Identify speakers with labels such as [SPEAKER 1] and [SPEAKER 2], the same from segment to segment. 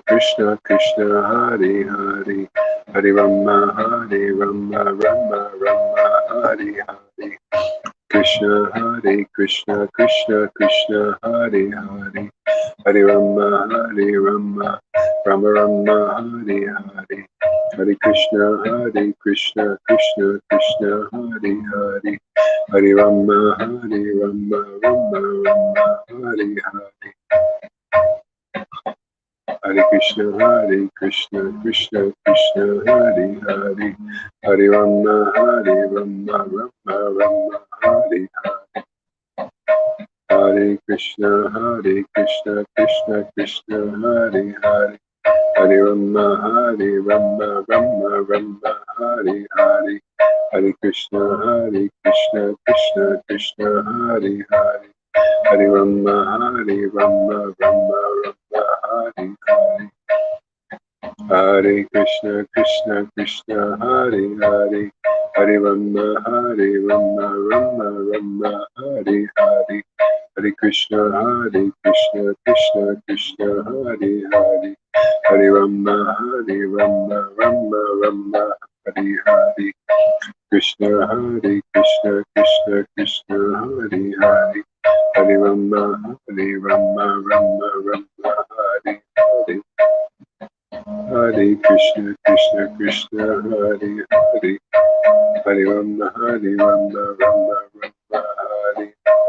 [SPEAKER 1] Krishna Krishna Hare Hare Hare Rama Rama Rama Hare Hare Krishna Hare Krishna Krishna Krishna Hare Hare Hare Rama Rama Rama Hare Hare Hare Krishna Krishna Krishna Krishna Hare Hare Hare Rama Rama Rama Hare Hare Hare Krishna Krishna Krishna Hare Hare Hare Rama Rama Rama Hare Hare Hare Krishna Krishna Krishna Hare Hare Hare Rama Rama Rama Hare Hare Hare Krishna Krishna Krishna Hare Hare Hare Rama Rama Hare Hare Hare Krishna Krishna Hare Hare Hare Rama Rama Hare Hare Hare Krishna Krishna Krishna Hare Hare Hare Rama Rama Hare Hare Krishna Krishna Krishna Hare Hare Hare Rama Rama Hare Hare Hare Krishna Krishna Hare Hare Hare Rama Rama Hare Hare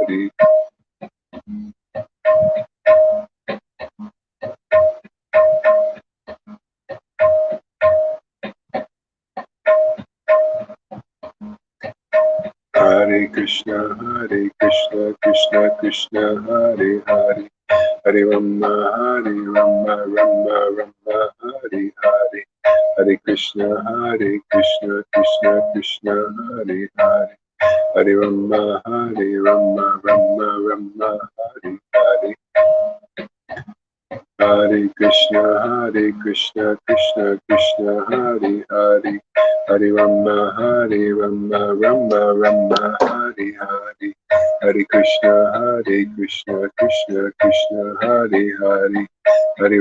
[SPEAKER 1] Hare Krishna Krishna Krishna Hare Hare Hare Rama Rama Hare Hare Hare Krishna Krishna Krishna Hare Hare Hare Rama Rama Hare Hare Hare Krishna Krishna Krishna Hare Hare Hare Rama Rama Hare Hare Hare Krishna Krishna Hare Hare Hare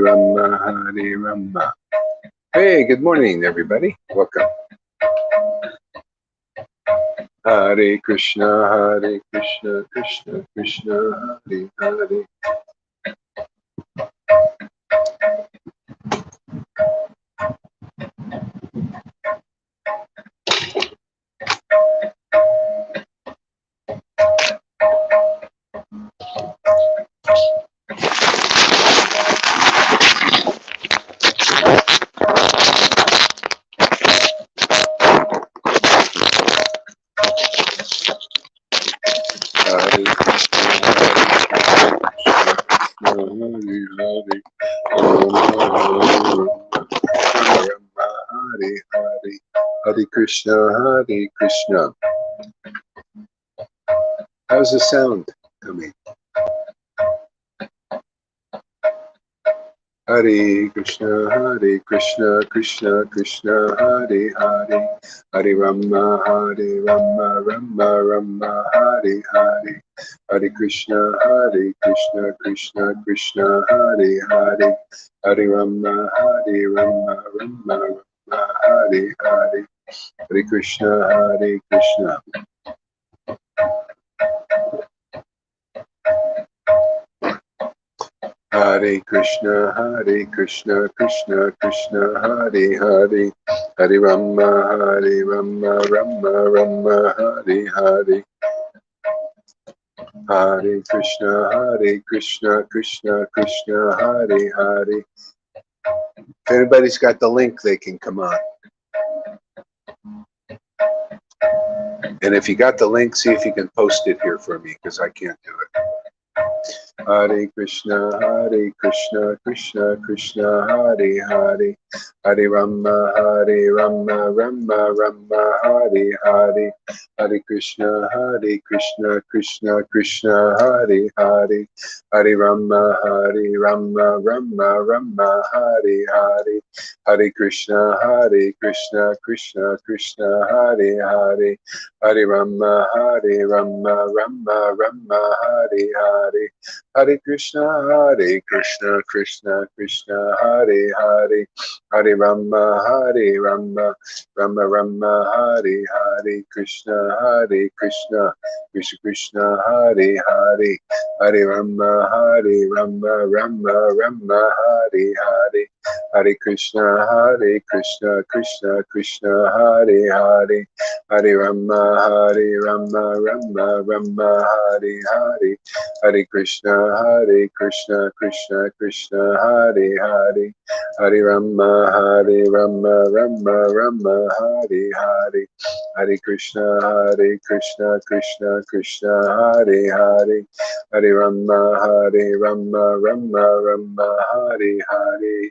[SPEAKER 1] Rama. Hey, good morning, everybody. Welcome. Hare Krishna Krishna Krishna Hare Hare. Hare Krishna Krishna. How's the sound coming? Hare Krishna Krishna Krishna Hare Hare Hare Rama Rama Hare Hare Hare Krishna Krishna Krishna Hare Hare Hare Rama Rama Hare Hare Hare Krishna Krishna. Hare Krishna Krishna Krishna Hare Hare Hare Rama Rama Hare Hare Hare Krishna Krishna Krishna Hare Hare. If anybody's got the link, they can come on. And if you got the link, see if you can post it here for me, because I can't do it. Hare Krishna Krishna Krishna Hare Hare Hare Rama Rama Hare Hare Hare Krishna Krishna Krishna Hare Hare Hare Rama Rama Hare Hare Hare Krishna Krishna Krishna Hare Hare Hare Rama Rama Hare Hare Hare, Hare Krishna, Krishna Krishna, Hare Hare, Hare Rama, Rama Rama, Hare Hare, Krishna, Krishna Krishna, Hare Hare, Hare Rama, Rama, Hare Hare, Hare Krishna, Krishna Krishna, Hare Hare, Hare Rama, Rama, Hare Hare, Hare Krishna, Krishna Krishna, Hare Hare, Hare Rama, Rama, Hare Hare, Hare Krishna, Krishna Krishna, Hare Hare, Hare Rama, Rama, Hare Hare.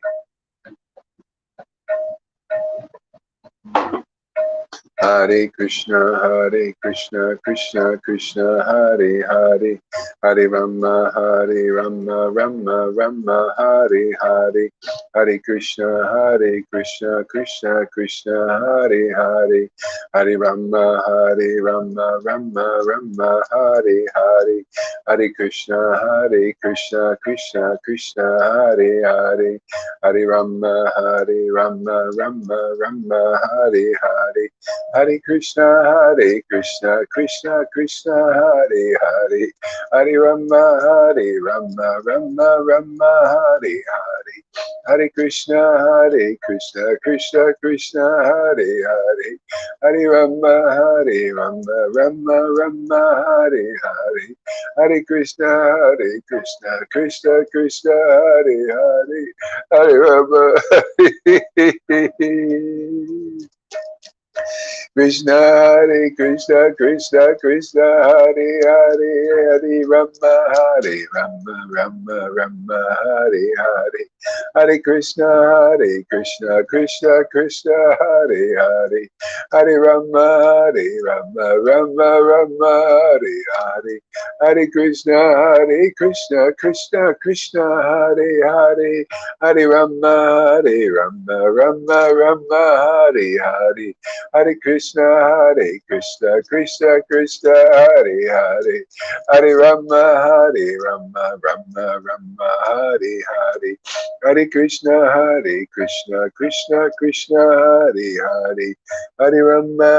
[SPEAKER 1] Hare Krishna, Krishna Krishna, Hare Hare, Hare Rama, Rama, Hare Hare, Hare Krishna, Krishna Krishna, Hare Hare, Hare Rama, Rama, Hare Hare, Hare Krishna, Krishna Krishna, Hare Hare, Hare Rama, Rama, Hare Hare, Hare Krishna, Krishna Krishna, Hare Hare, Hare Rama, Rama, Hare Hare, Hare Krishna, Krishna Krishna, Hare Hare, Hare Rama, Rama, Hare Hare, Hare Krishna, Krishna Krishna, Hare Hare, Hare Rama. Krishna, Krishna Krishna, Hare Hare, Hare Rama, Hare Hare, Hare Krishna, Krishna Krishna, Hare Hare, Hare Rama, Rama, Hare Hare, Hare Krishna, Krishna, Hare Hare, Hare Rama, Rama, Hare Hare, Hare Krishna, Krishna, Hare Hare, Hare Rama, Rama, Hare Hare, Hare Krishna, Krishna, Hare Hare, Hare Rama,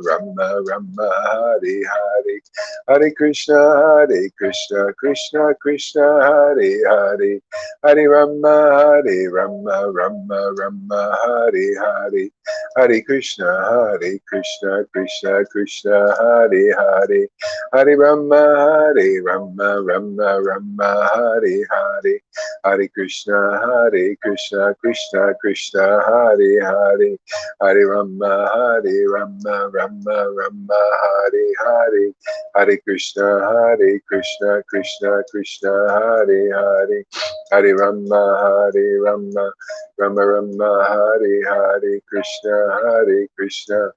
[SPEAKER 1] Rama, Hare Hare, Hare Krishna, Krishna, Hare Hare, Hare Rama, Rama, Hare Hare, Hare Krishna, Krishna, Hare Hare, Hare Rama, Rama, Hare Hare, Hare Krishna, Krishna, Hare Hare, Hare Rama, Rama, Hare Hare, Hare Krishna, Krishna, Hare Hare, Hare Rama, Rama, Hare Hare, Krishna,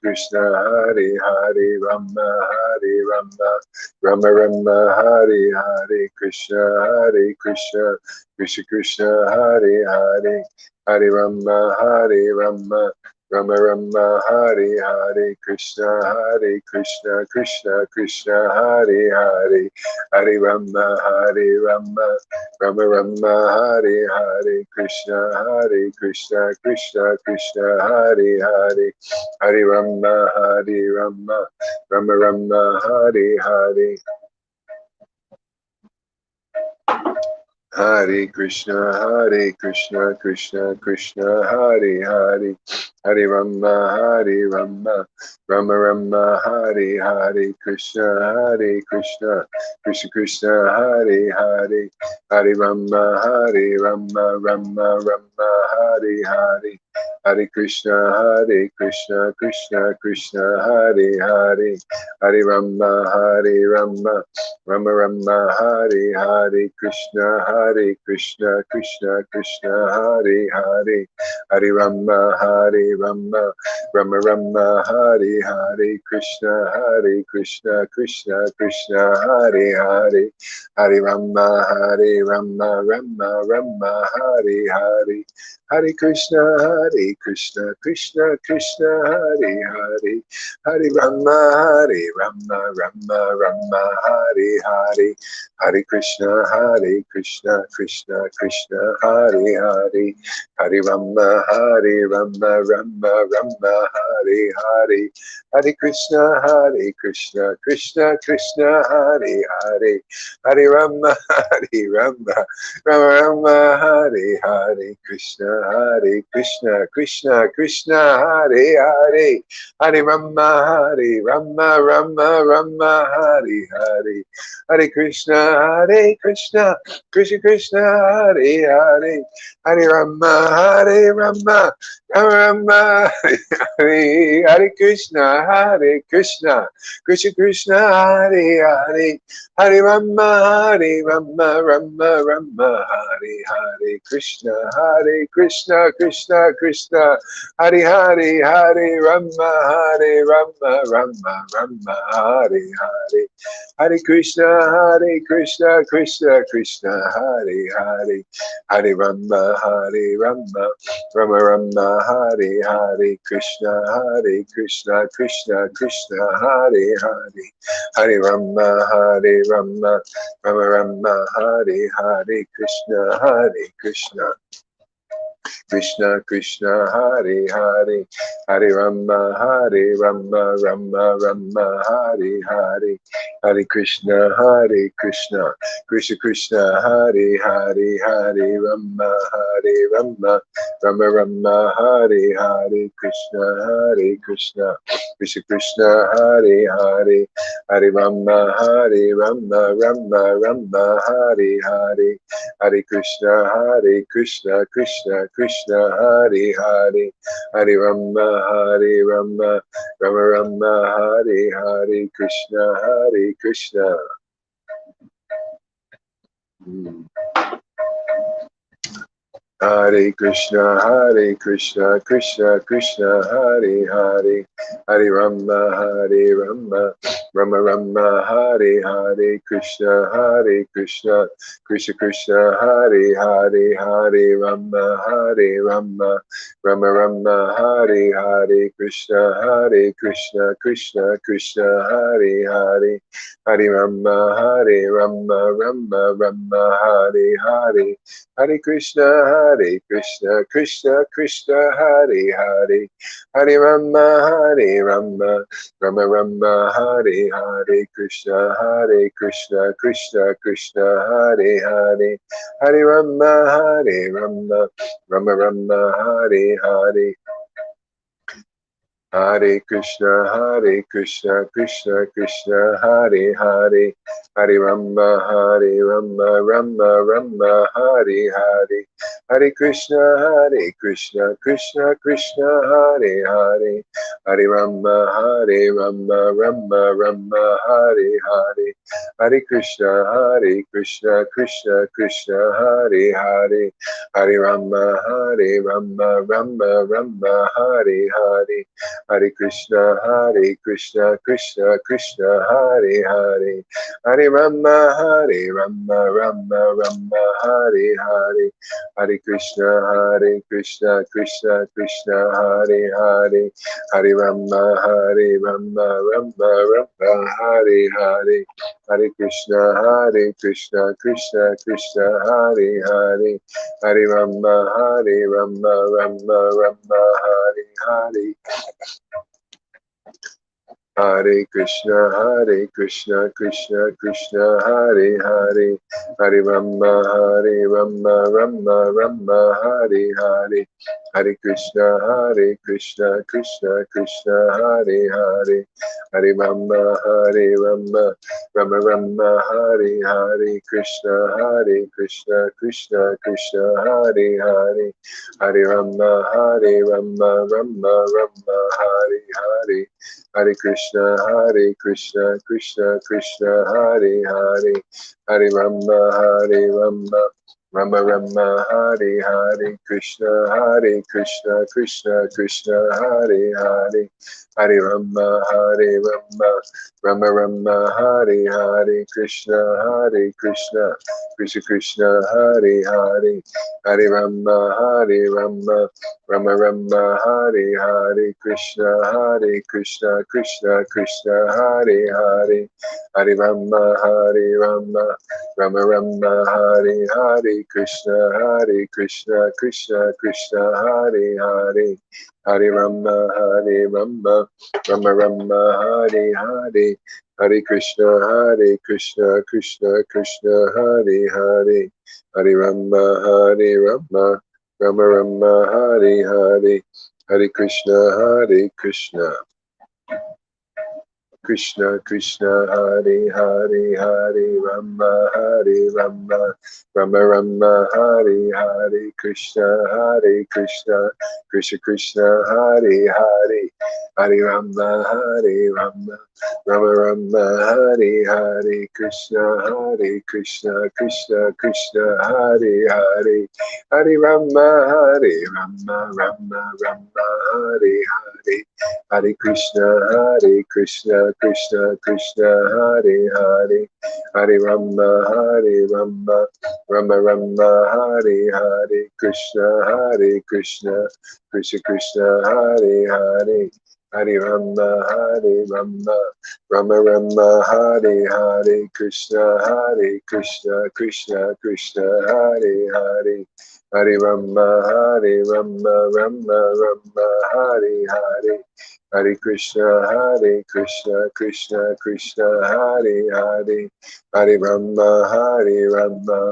[SPEAKER 1] Krishna, Hare Hare, Rama, Rama, Hare Hare, Krishna, Krishna, Hare Hare, Hare Rama, Rama, Hare Hare, Krishna, Krishna, Hare Hare, Hare Rama, Rama, Hare Hare, Krishna, Krishna, Hare Hare, Hare Rama, Rama, Hare Hare. Hare Krishna, Krishna Krishna, Hare Hare, Hare Rama, Rama, Hare Hare, Krishna, Krishna Hare Hare, Hare Rama, Rama, Hare Hare, Hare Krishna, Krishna, Hare Hare, Hare Rama, Rama, Hare Hare, Krishna, Krishna, Hare Hare, Hare Rama, Rama, Hare Hare, Krishna, Krishna, Hare Hare, Hare Rama, Rama, Hare Hare, Hare Krishna, Krishna Krishna, Hare Hare, Hare Rama, Rama Rama, Hare Hare, Hare Krishna, Krishna Krishna, Hare Hare, Hare Rama, Rama Rama, Hare Hare, Hare Krishna, Krishna Krishna, Hare Hare, Hare Rama, Rama Rama, Hare Hare, Krishna Krishna, Hare Hare, Hare Rama, Rama, Hare Hare, Hare Krishna, Krishna, Hare Hare, Hare Rama, Rama, Hare Krishna, Krishna, Hare Hare, Hare Rama, Rama, Hare Krishna, Krishna, Hare Hare, Hare Rama, Rama, Hare Hare, Hare Krishna, Krishna, Hare Hare, Hare Rama, Rama, Hare Hare, Krishna, Krishna, Hare Hare, Hare Rama, Rama, Hare Hare, Krishna, Krishna, Hare Hare, Hare Rama, Rama, Hare Hare, Hare Krishna, Krishna, Hare Hare, Hare Rama, Rama, Hare Hare, Krishna, Krishna, Hare Hare, Hare Rama, Rama, Hare Hare, Hare Krishna, Krishna, Hare Hare, Hare Rama, Rama, Hare Hare, Krishna. Hare Krishna, Krishna, Hare Hare, Hare Rama, Rama, Hare Hare, Krishna, Krishna, Hare Hare Rama, Rama, Hare Hare, Krishna, Krishna, Hare Hare, Hare Rama, Rama, Hare Hare, Hare Krishna, Krishna, Hare Hare, Hare Rama, Rama, Hare Hare, Krishna, Krishna, Hare Hare, Hare Rama, Rama, Hare Hare, Hare Krishna, Krishna, Hare Hare, Hare Rama, Rama, Hare Hare, Hare Krishna, Krishna, Hare Hare, Hare Rama, Rama, Hare Hare, Hare Krishna, Krishna, Hare Hare, Hare Rama, Rama, Hare Hare, Hare Krishna, Krishna, Hare Hare, Hare Rama, Rama, Hare Hare, Hare Krishna, Krishna, Hare Hare, Hare Rama, Rama, Hare Hare, Hare Krishna, Krishna, Hare Hare, Hare Rama, Rama, Hare Hare. Hare Krishna, Krishna, Hare Hare, Hare Rama, Rama, Hare Hare, Hare Krishna, Krishna, Hare Hare, Hare Rama, Rama, Hare Hare, Krishna, Krishna, Hare Hare, Hare Rama, Rama, Hare Hare, Hare Krishna, Krishna, Hare Hare, Hare Rama, Rama, Hare Hare, Krishna, Krishna, Hare Hare, Hare Rama, Hare Rama, Rama Rama, Hare Hare, Krishna, Hare Krishna, Krishna Krishna, Hare Hare, Hare Rama, Hare Rama, Rama Rama, Hare Hare, Krishna, Hare Krishna, Krishna Krishna, Hare Hare, Hare Rama, Hare Rama, Rama Rama, Hare Hare, Krishna, Hare Krishna, Krishna Krishna, Hare Hare, Hare Rama, Hare Rama, Rama Rama, Hare Hare, Hare Krishna, Krishna Krishna, Hare Hare, Hare Rama, Hare Rama, Rama Rama, Hare Hare, Hare Krishna, Krishna Krishna, Hare Hare, Hare Rama, Hare Rama, Rama Rama, Hare Hare, Krishna, Krishna Krishna, Hare Hare, Hare Rama, Hare Rama, Rama Rama, Hare Hare, Krishna, Krishna Krishna, Hare Hare, Hare Rama, Hare Rama, Rama Rama, Hare Hare, Hare Krishna, Krishna Krishna, Hare Hare, Hare Rama, Rama Rama, Hare Hare, Krishna, Krishna Krishna, Hare Hare, Hare Rama, Rama Rama, Hare Hare, Krishna, Krishna Krishna, Hare Hare, Hare Rama, Rama Rama, Hare Hare, Hare Krishna, Krishna Krishna, Hare Hare, Hare Rama,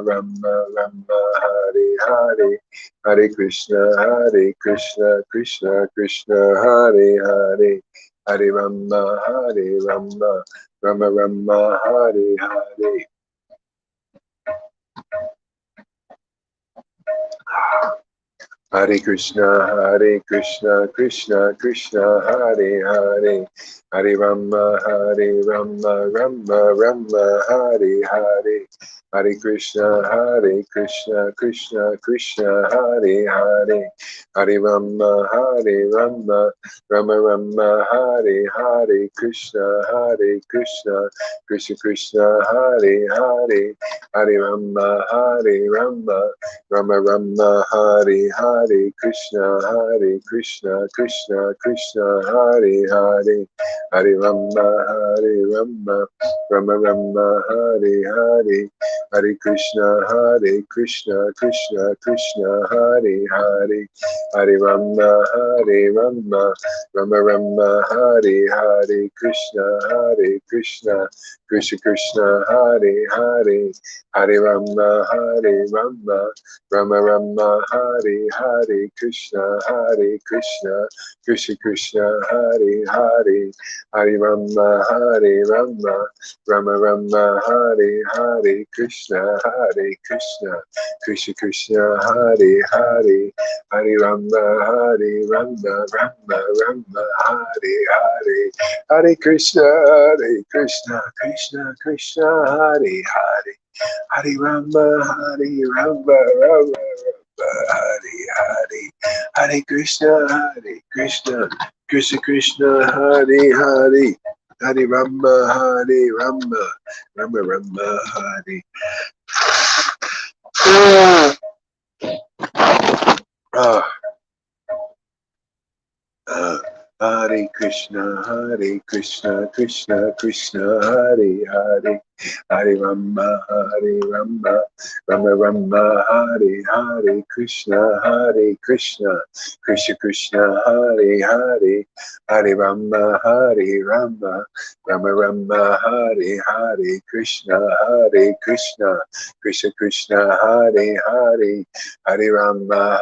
[SPEAKER 1] Rama Rama, Hare Hare, Hare Krishna, Krishna Krishna, Hare Hare, Hare Rama, Rama Rama, Hare Hare. Hare Krishna, Krishna Krishna, Hare Hare, Hare Rama, Rama Rama, Hare Hare, Hare Krishna, Krishna Krishna, Hare Hare, Hare Rama, Rama Rama, Hare Hare, Krishna, Krishna Krishna, Hare Hare, Hare Rama, Rama Rama, Hare Hare, Krishna, Krishna Krishna, Hare Hare, Hare Rama, Rama Rama, Hare Hare, Hare Krishna, Krishna Krishna, Hare Hare, Hare Rama, Rama Rama, Hare Hare, Krishna, Krishna Krishna, Hare Hare, Hare Rama, Rama Rama, Hare Hare, Krishna, Krishna Krishna, Hare Hare, Hare Rama, Rama Rama, Hare Hare, Krishna, Krishna, Hare Hare, Hare Rama, Rama Rama, Hare Hare, Hare Krishna, Krishna Krishna, Hare Hare, Hare Rama, Rama Rama, Hare Hare, Hare Krishna, Krishna Krishna, Hare Hare, Hare Rama, Rama Rama, Hare. Hare Krishna, Krishna Krishna, Hare Hare, Hare Rama, Rama Rama, Hare Hare, Krishna, Krishna Krishna, Hare Hare, Hare Rama, Rama Rama, Hare Hare, Krishna, Krishna Krishna, Hare Hare, Hare Rama,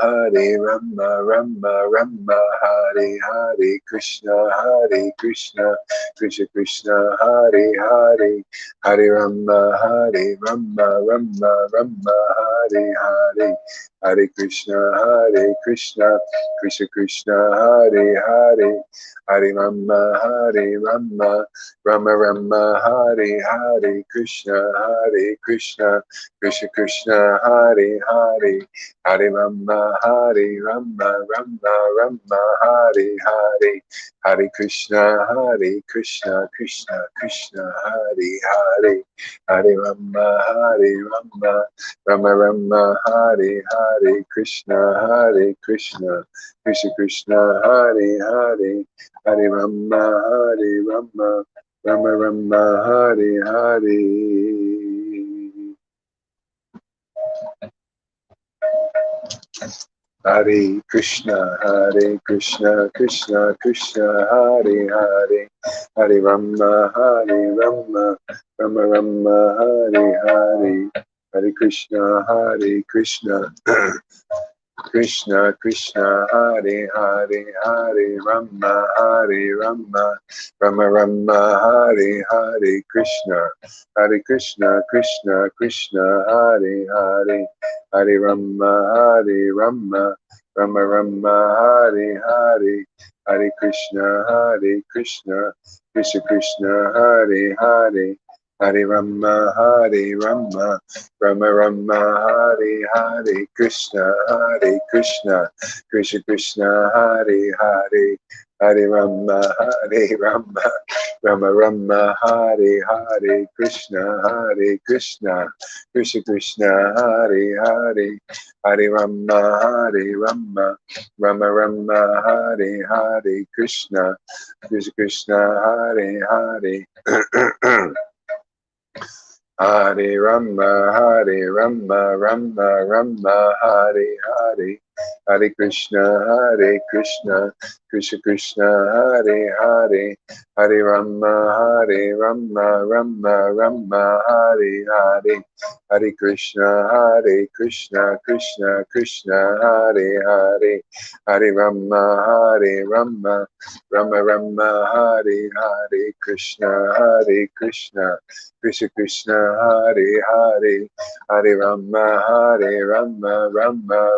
[SPEAKER 1] Rama Rama, Hare Hare, Krishna, Krishna Krishna, Hare Hare, Hare Hare Rama, Hare Rama, Rama Rama, Hare Hare. Hare Krishna, Krishna Krishna, Hare Hare. Hare Rama, Rama Rama, Hare Hare. Krishna, Krishna Krishna, Hare Hare. Hare Rama, Rama Rama, Hare Hare. Hare Krishna, Krishna Krishna, Hare Hare. Hare Rama, Rama Rama, Hare Hare. Krishna, Krishna Krishna, Hare Hare. Hare Rama, Rama Rama, Hare Hare. Hare Krishna, Krishna Krishna, Hare Hare. Hare Rama, Rama Rama, Hare Hare. Hare Krishna, Krishna Krishna Krishna, Hare Hare. Hare Rama, Rama Rama, Hare Hare. Krishna, Krishna Krishna, Hare Hare. Hare Rama, Rama Rama, Hare Hare. Hare Krishna, Krishna Krishna, Hare Hare. Hare Rama, Rama Rama, Hare Hare. Krishna, Krishna Krishna, Hare Hare. Hare Rama, Rama Rama, Hare Hare. Krishna, Krishna Krishna, Hare Hare. Hare Rama, Rama Rama, Hare Hare. Krishna, Krishna, Hare Hare. Hare Rama, Rama Rama, Hare Hare. Hare Krishna, Krishna Krishna, Hare Hare. Hare Rama, Rama Rama, Hare Hare. Hare Krishna, Krishna Krishna, Hare Hare. Hare Rama, Rama Rama, Hare Hare. Krishna, Krishna Krishna, Hare Hare. Hare Rama, Rama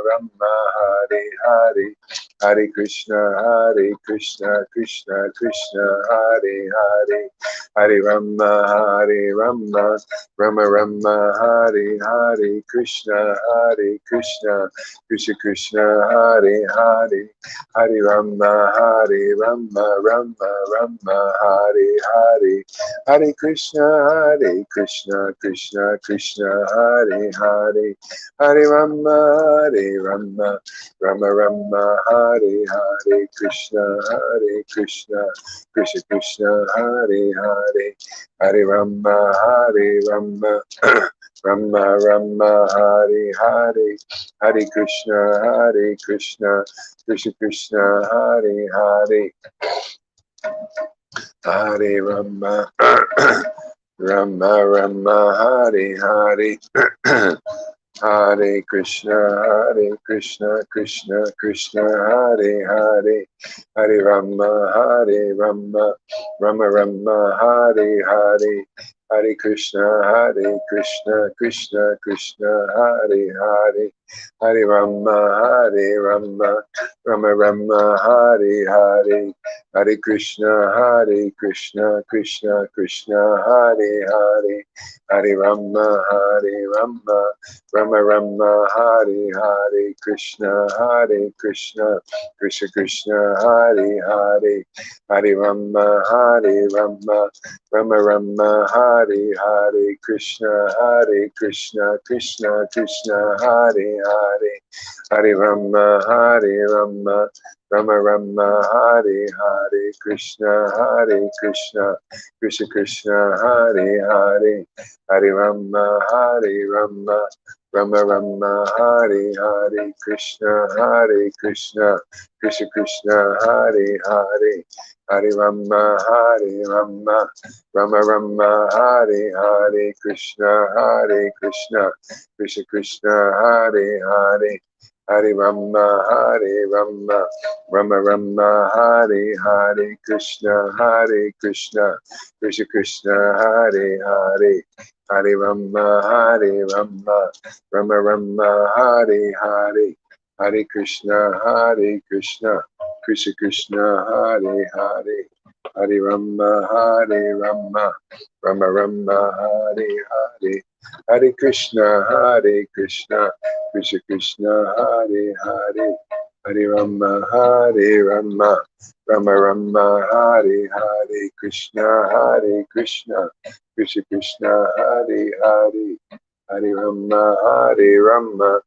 [SPEAKER 1] Rama, Hare Hare. Hare Krishna, Krishna Krishna, Hare Hare. Hare Rama, Rama Rama, Hare Hare. Krishna, Krishna Krishna, Hare Hare. Hare Rama, Rama Rama, Hare Hare. Hare Krishna, Krishna Krishna, Hare Hare. Hare Rama, Rama Rama, Hare Hare. Krishna, Krishna Krishna, Hare Hare. Hare Rama, Rama Rama, Hare Hare. Hare Krishna, Krishna Krishna, Hare Hare. Hare Rama, Rama Rama, Hare Hare. Hare Krishna, Krishna Krishna, Hare Hare. Hare Rama, Rama Rama, Hare Hare. Hare Krishna, Krishna Krishna, Hare Hare. Hare Rama, Rama Rama, Hare Hare. Hare Krishna, Krishna Krishna, Hare Hare. Hare Rama, Rama Rama, Hare Hare. Krishna, Krishna Krishna, Hare Hare. Hare Rama, Rama Rama, Hare Hare. Krishna, Krishna Krishna, Hare Hare. Hare Rama, Rama Rama, Hare Hare. Krishna, Krishna Krishna, Hare Hare. Hare Rama, Rama Rama, Hare Hare. Krishna, Krishna Krishna, Hare Hare. Hare Rama, Rama Rama, Hare Hare. Krishna, Krishna Krishna, Hare Hare. Hare Rama, Hare Rama, Rama Rama, Hare Hare, Krishna, Hare Krishna, Krishna Krishna, Hare Hare, Hare Rama, Hare Rama, Rama Rama, Hare Hare, Hare Krishna, Hare Krishna, Krishna Krishna, Hare Hare, Hare Rama, Hare Rama, Rama Rama, Hare Hare, Hare Krishna, Hare Krishna, Krishna Krishna, Hare Hare, Hare Rama, Hare Rama, Rama Rama, Hare Hare, Krishna, Hare Krishna, Krishna Krishna, Hare Hare, Hare Rama, Hare Rama,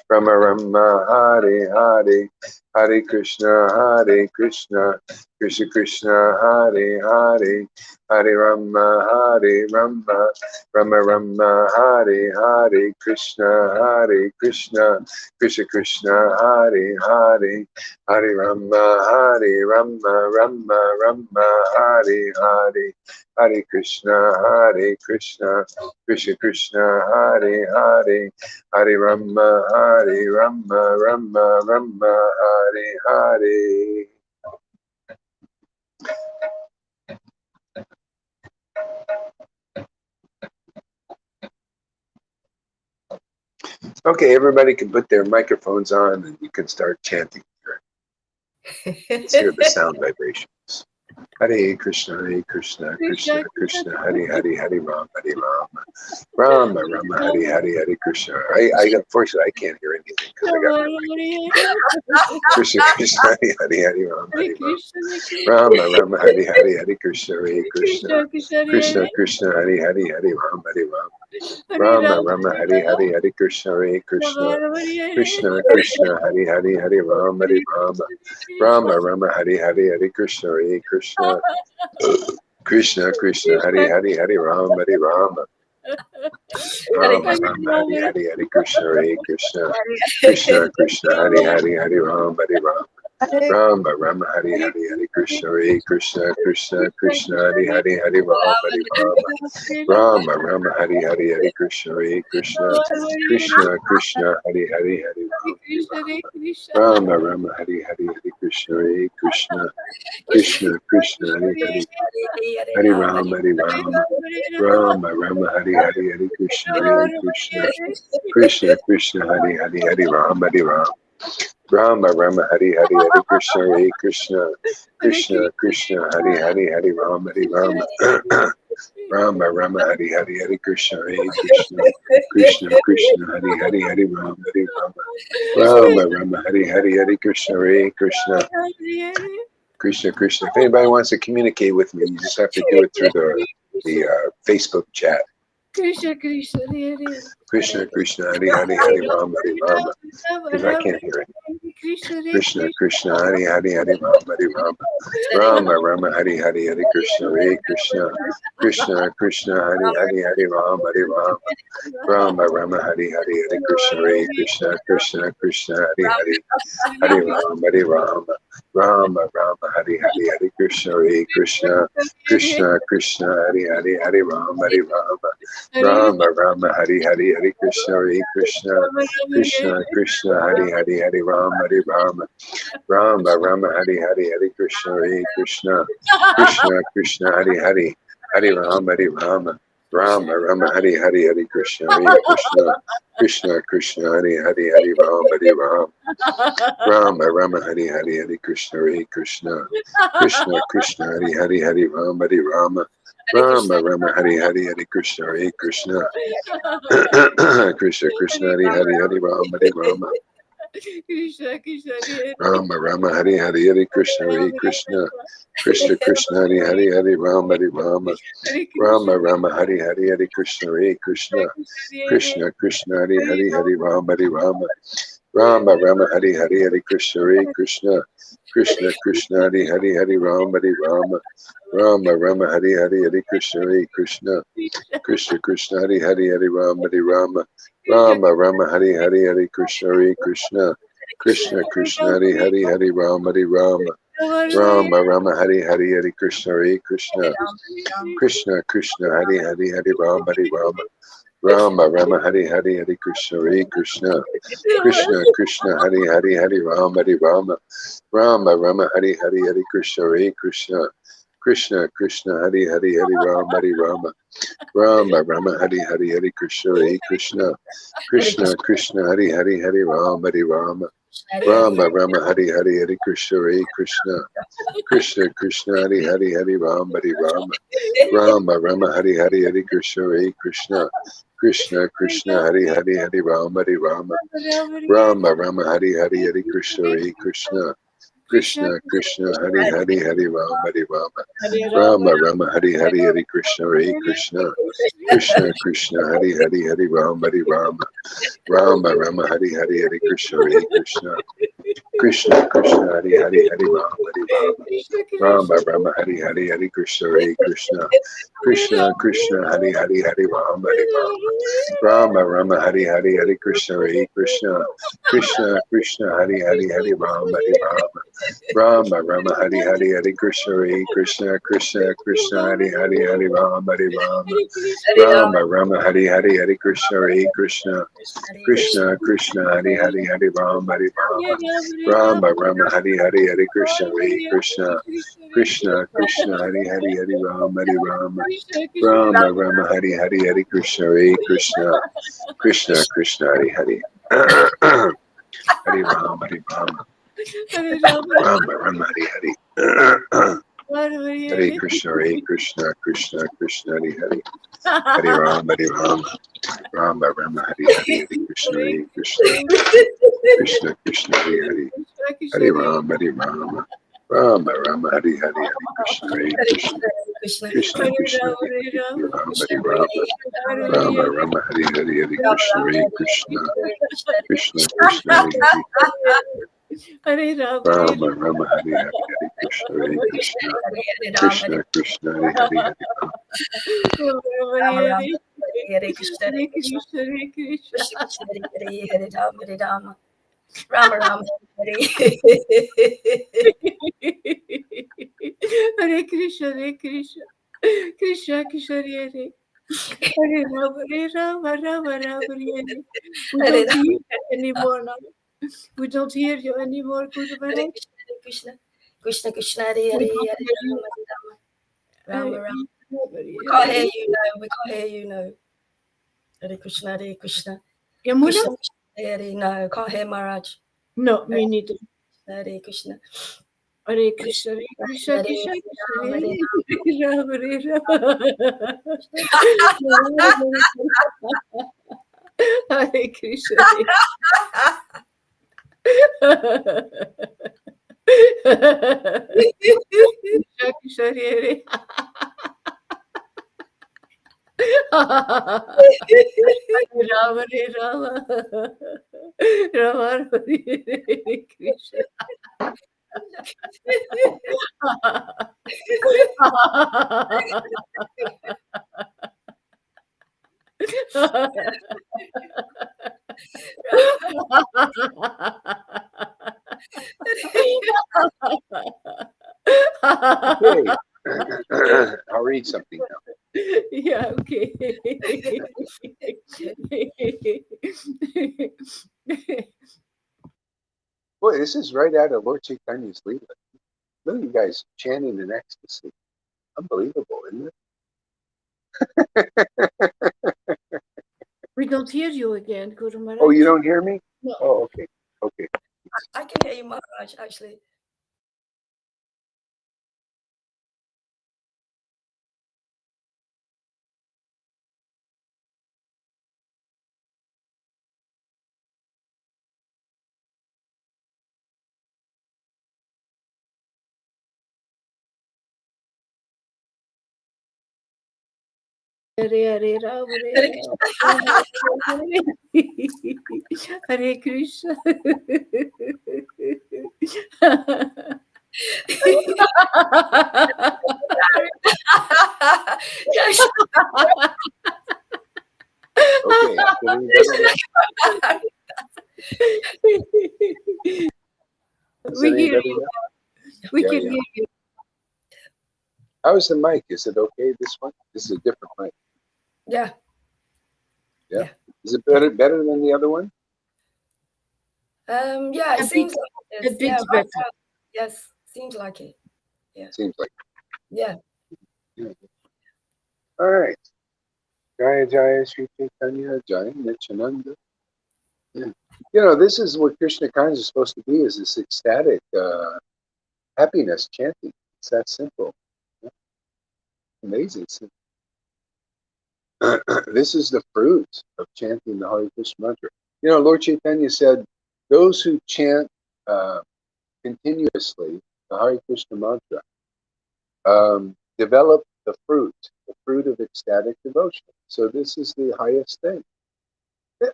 [SPEAKER 1] Rama Rama, Hare Hare, Hare Krishna, Hare Krishna, Krishna Krishna, Hare Hare, Hare Rama, Hare Rama, Rama Rama, Hare Hare, Krishna, Hare Krishna, Krishna Krishna, Hare Hare, Hare Rama, Hare Rama, Rama Rama, Hare Hare, Hare Krishna, Hare Krishna, Krishna Krishna, Hare Hare, Hare Rama, Hare Rama, Rama Rama, Hare Hare. Okay, everybody can put their microphones on and you can start chanting here. Let's hear the sound vibrations. Hare Krishna, Krishna, Krishna, Hare Hare, Hare Rama, Hare Rama, Rama Rama, Hare Hare, Hare Krishna. I unfortunately I can't hear anything because I got my Krishna, Krishna, Hare Hare, Hare Rama, Hare Rama, Rama Rama, Hare Hare, Hare Krishna, Hare Krishna, Krishna, Krishna, Hare Hare, Hare Rama, Hare Rama, Rama Rama, Hare Hare, Hare Krishna, Hare Krishna, Krishna, Krishna, Hare Hare, Hare Rama, Hare Rama, Rama Rama, Hare Hare, Hare Krishna, Hare Krishna, Krishna, Krishna, Hare Hare, Hare Rama, Hare Rama, Rama Rama, Hare Hare, Hare Krishna, Hare Krishna, Krishna, Krishna, Hare Hare, Hare Rama, Hare Rama, Rama Rama, Hare Hare, Hare Krishna, Hare Krishna, Krishna, Krishna, Hare Hare, Hare Rama, Hare Rama, Rama Rama, Hare Hare, Hare Krishna, Hare Krishna, Krishna, Krishna, Hare Hare, Hare Rama, Rama Rama, Hare Hare, Hare Krishna, Hare Krishna, Krishna, Krishna, Hare Hare, Hare Rama, Hare Rama, Rama Rama, Hare Hare, Hare Krishna, Hare Krishna, Krishna, Krishna, Hare Hare, Hare Rama, Hare Rama, Rama Rama, Hare Hare, Hare Krishna, Hare Krishna, Krishna, Krishna, Hare Hare, Hare Rama, Hare Rama, Rama Rama, Hare Hare, Hare Krishna, Hare Krishna, Krishna, Krishna, Hare Hare, Hare Rama, Hare Rama, Rama Rama, Hare Hare, Hare Krishna, Hare Krishna, Krishna, Krishna. If anybody wants to communicate with me, you just have to do it through the Facebook chat.
[SPEAKER 2] Krishna, Krishna, Hare Hare.
[SPEAKER 1] Krishna, Krishna, Hare Hare, Hare Rama, Hare Rama. Because I can't hear it. Krishna, Krishna, Hare Hare, Hare Rama, Hare Rama. Rama, Rama, Hare Hare, Hare Krishna, Hare Krishna. Krishna, Krishna, Hare Hare, Hare Rama, Hare Rama. Rama, Rama, Hare Hare, Hare Krishna, Hare Krishna. Krishna, Krishna, Hare Hare, Hare Rama, Hare Rama. Rama, Rama, Hare Hare, Hare Krishna, Hare Krishna. Krishna, Krishna, Hare Hare, Hare Rama, Hare Rama. Rama, Rama, Hare Hare, Hare Krishna, Hare Krishna. Krishna, Krishna, Hare Hare, Hare Rama, Hare Rama. Rama, Rama, Hare Hare, Hare Krishna, Hare Krishna. Krishna, Krishna, Hare Hare, Hare Rama, Hare Rama. Rama, Rama, Hare Hare, Hare Krishna, Hare Krishna. Krishna, Krishna, Hare Hare, Hare Rama, Hare Rama. Rama, Rama, Hare Hare, Hare Krishna, Hare Krishna. Krishna, Krishna, Hare Hare, Hare Rama, Hare Rama. Rama, Rama, Hare Hare, Hare Krishna, Hare Krishna. Krishna, Krishna, Hare Hare, Hare Rama, Hare Rama.
[SPEAKER 2] Krishna, Krishna, Hare
[SPEAKER 1] Rama, Rama, Hare Hare, Hare Krishna, Hare Krishna. Krishna, Krishna, Hare Hare, Hare Rama, Hare Rama. Rama, Rama, Hare Hare, Hare Krishna, Hare Krishna. Krishna, Krishna, Hare Hare, Hare Rama, Hare Rama. Rama, Rama, Hare Hare, Hare Krishna, Hare Krishna. Krishna, Krishna, Hare Hare, Hare Rama, Hare Rama. Rama, Rama, Hare Hare, Hare Krishna, Hare Krishna. Krishna, Krishna, Hare Hare, Hare Rama, Hare Rama. Rama, Rama, Hare Hare, Hare Krishna, Hare Krishna. Krishna, Krishna, Hare Hare, Hare Rama, Hare Rama. Rama, Rama, Hare Hare, Hare Krishna, Hare Krishna. Krishna, Krishna, Hare Hare, Hare Rama, Hare Rama. Rama Rama Hare Hare Hare Krishna Hare Krishna Krishna Krishna Hare Hare Hare Rama Hare Rama Rama Rama Hare Hare Hare Krishna Hare Krishna Krishna Krishna Hare Hare Hare Rama Hare Rama Rama Rama Hare Hare Hare Krishna Hare Krishna Krishna Krishna Hare Hare Hare Rama Hare Rama Rama Rama Hare Hare Hare Krishna Hare Krishna Krishna Krishna Hare Hare Hare Rama Hare Rama Rama Rama Hare Hare Hare Krishna Hare Krishna Krishna Krishna Hare Hare Hare Rama Hare Rama Rama Rama Hare Hare Hare Krishna Hare Krishna Krishna Krishna Hare Hare Hare Rama Hare Rama Rama Rama Hare Hare Hare Krishna Hare Krishna Krishna Krishna Hare Hare Hare Rama Hare Rama Rama Rama Hare Hare Hare Krishna Hare Krishna Krishna Krishna Hare Hare Hare Rama Hare Rama Rama Rama Hare Hare Hare Krishna Hare Krishna Krishna Krishna Hare Hare Hare Rama Hare Rama Rama Rama Hare Hare Hare Krishna Hare Krishna Krishna Krishna Hare Hare Hare Rama Hare Rama Rama Rama Hare Hare Hare Krishna Hare Krishna Krishna Krishna Hare Hare Hare Rama Hare Rama Rama Rama Hare Hare Hare Krishna Hare Krishna Krishna Krishna Hare Hare Hare Rama Hare Rama Rama Rama Hare Hare Hare Krishna Hare Krishna Krishna Krishna Hare Hare Hare Rama Hare Rama Rama Rama Hare Hare Hare Krishna Hare Krishna Krishna Krishna Hare Hare Hare Rama Hare Rama Rama Rama Hare Hare Hare Krishna Krishna Krishna Hare Hare Hare Rama Rama Rama Hare Hare Hare Krishna Krishna Krishna Krishna Hare Hare Hare Rama Rama Rama Hare Hare Hare Krishna Krishna Krishna Krishna Hare Rama Rama Rama Hare Hare Hare Krishna Krishna Krishna Krishna Hare Hare Rama Rama Hare Hare Hare Krishna Krishna Krishna Krishna Hare Hare
[SPEAKER 3] Hare Krishna Hare Krishna Hare Rama Rama Rama Hare
[SPEAKER 2] Hare Krishna Krishna Krishna Hare Hare Hare Rama Rama Hare Hare. We don't hear you anymore now. We don't hear you anymore, Guru Maharaj.
[SPEAKER 3] Krishna Krishna Krishna Hare Hare Hare Rama Rama. We can't hear you now. We can't hear you now. Hare Krishna Hare Krishna.
[SPEAKER 2] Yamuna?
[SPEAKER 3] Krishna Hare no, can't hear Maharaj.
[SPEAKER 2] No, me neither.
[SPEAKER 3] Hare Krishna.
[SPEAKER 2] Hare Krishna Krishna Krishna Hare Rama Hare Rama. Hare Krishna. Krishna Hare Rama Hare Rama Rama Hare Krishna.
[SPEAKER 1] Okay. I'll read something now.
[SPEAKER 2] Yeah, okay.
[SPEAKER 1] Boy, this is right out of Lord Caitanya's Leela. Look at you guys chanting in ecstasy. Unbelievable, isn't it?
[SPEAKER 2] We don't hear you again, Guru Maharaj.
[SPEAKER 1] Oh, you don't hear me?
[SPEAKER 2] No.
[SPEAKER 1] Oh, okay. Okay.
[SPEAKER 3] I can hear you, Maharaj, actually.
[SPEAKER 2] Hare Hare Rama Hare Krishna.
[SPEAKER 1] Okay.
[SPEAKER 2] We hear you. We can hear you.
[SPEAKER 1] How's the mic? Is it okay, this one? This is a different mic.
[SPEAKER 3] Yeah.
[SPEAKER 1] Yeah. Is it better than the other one?
[SPEAKER 3] Yeah, it seems like it is. Yeah, right now. Yes, seems like it. Yeah.
[SPEAKER 1] Seems like it.
[SPEAKER 3] Yeah.
[SPEAKER 1] All right. Jaya Jaya Sri Caitanya Jaya Nityananda. Yeah. You know, this is what Krishna consciousness is supposed to be, is this ecstatic happiness chanting. It's that simple. Yeah. Amazing simple. This is the fruit of chanting the Hare Krishna mantra. You know, Lord Caitanya said, those who chant continuously the Hare Krishna mantra develop the fruit of ecstatic devotion. So this is the highest thing.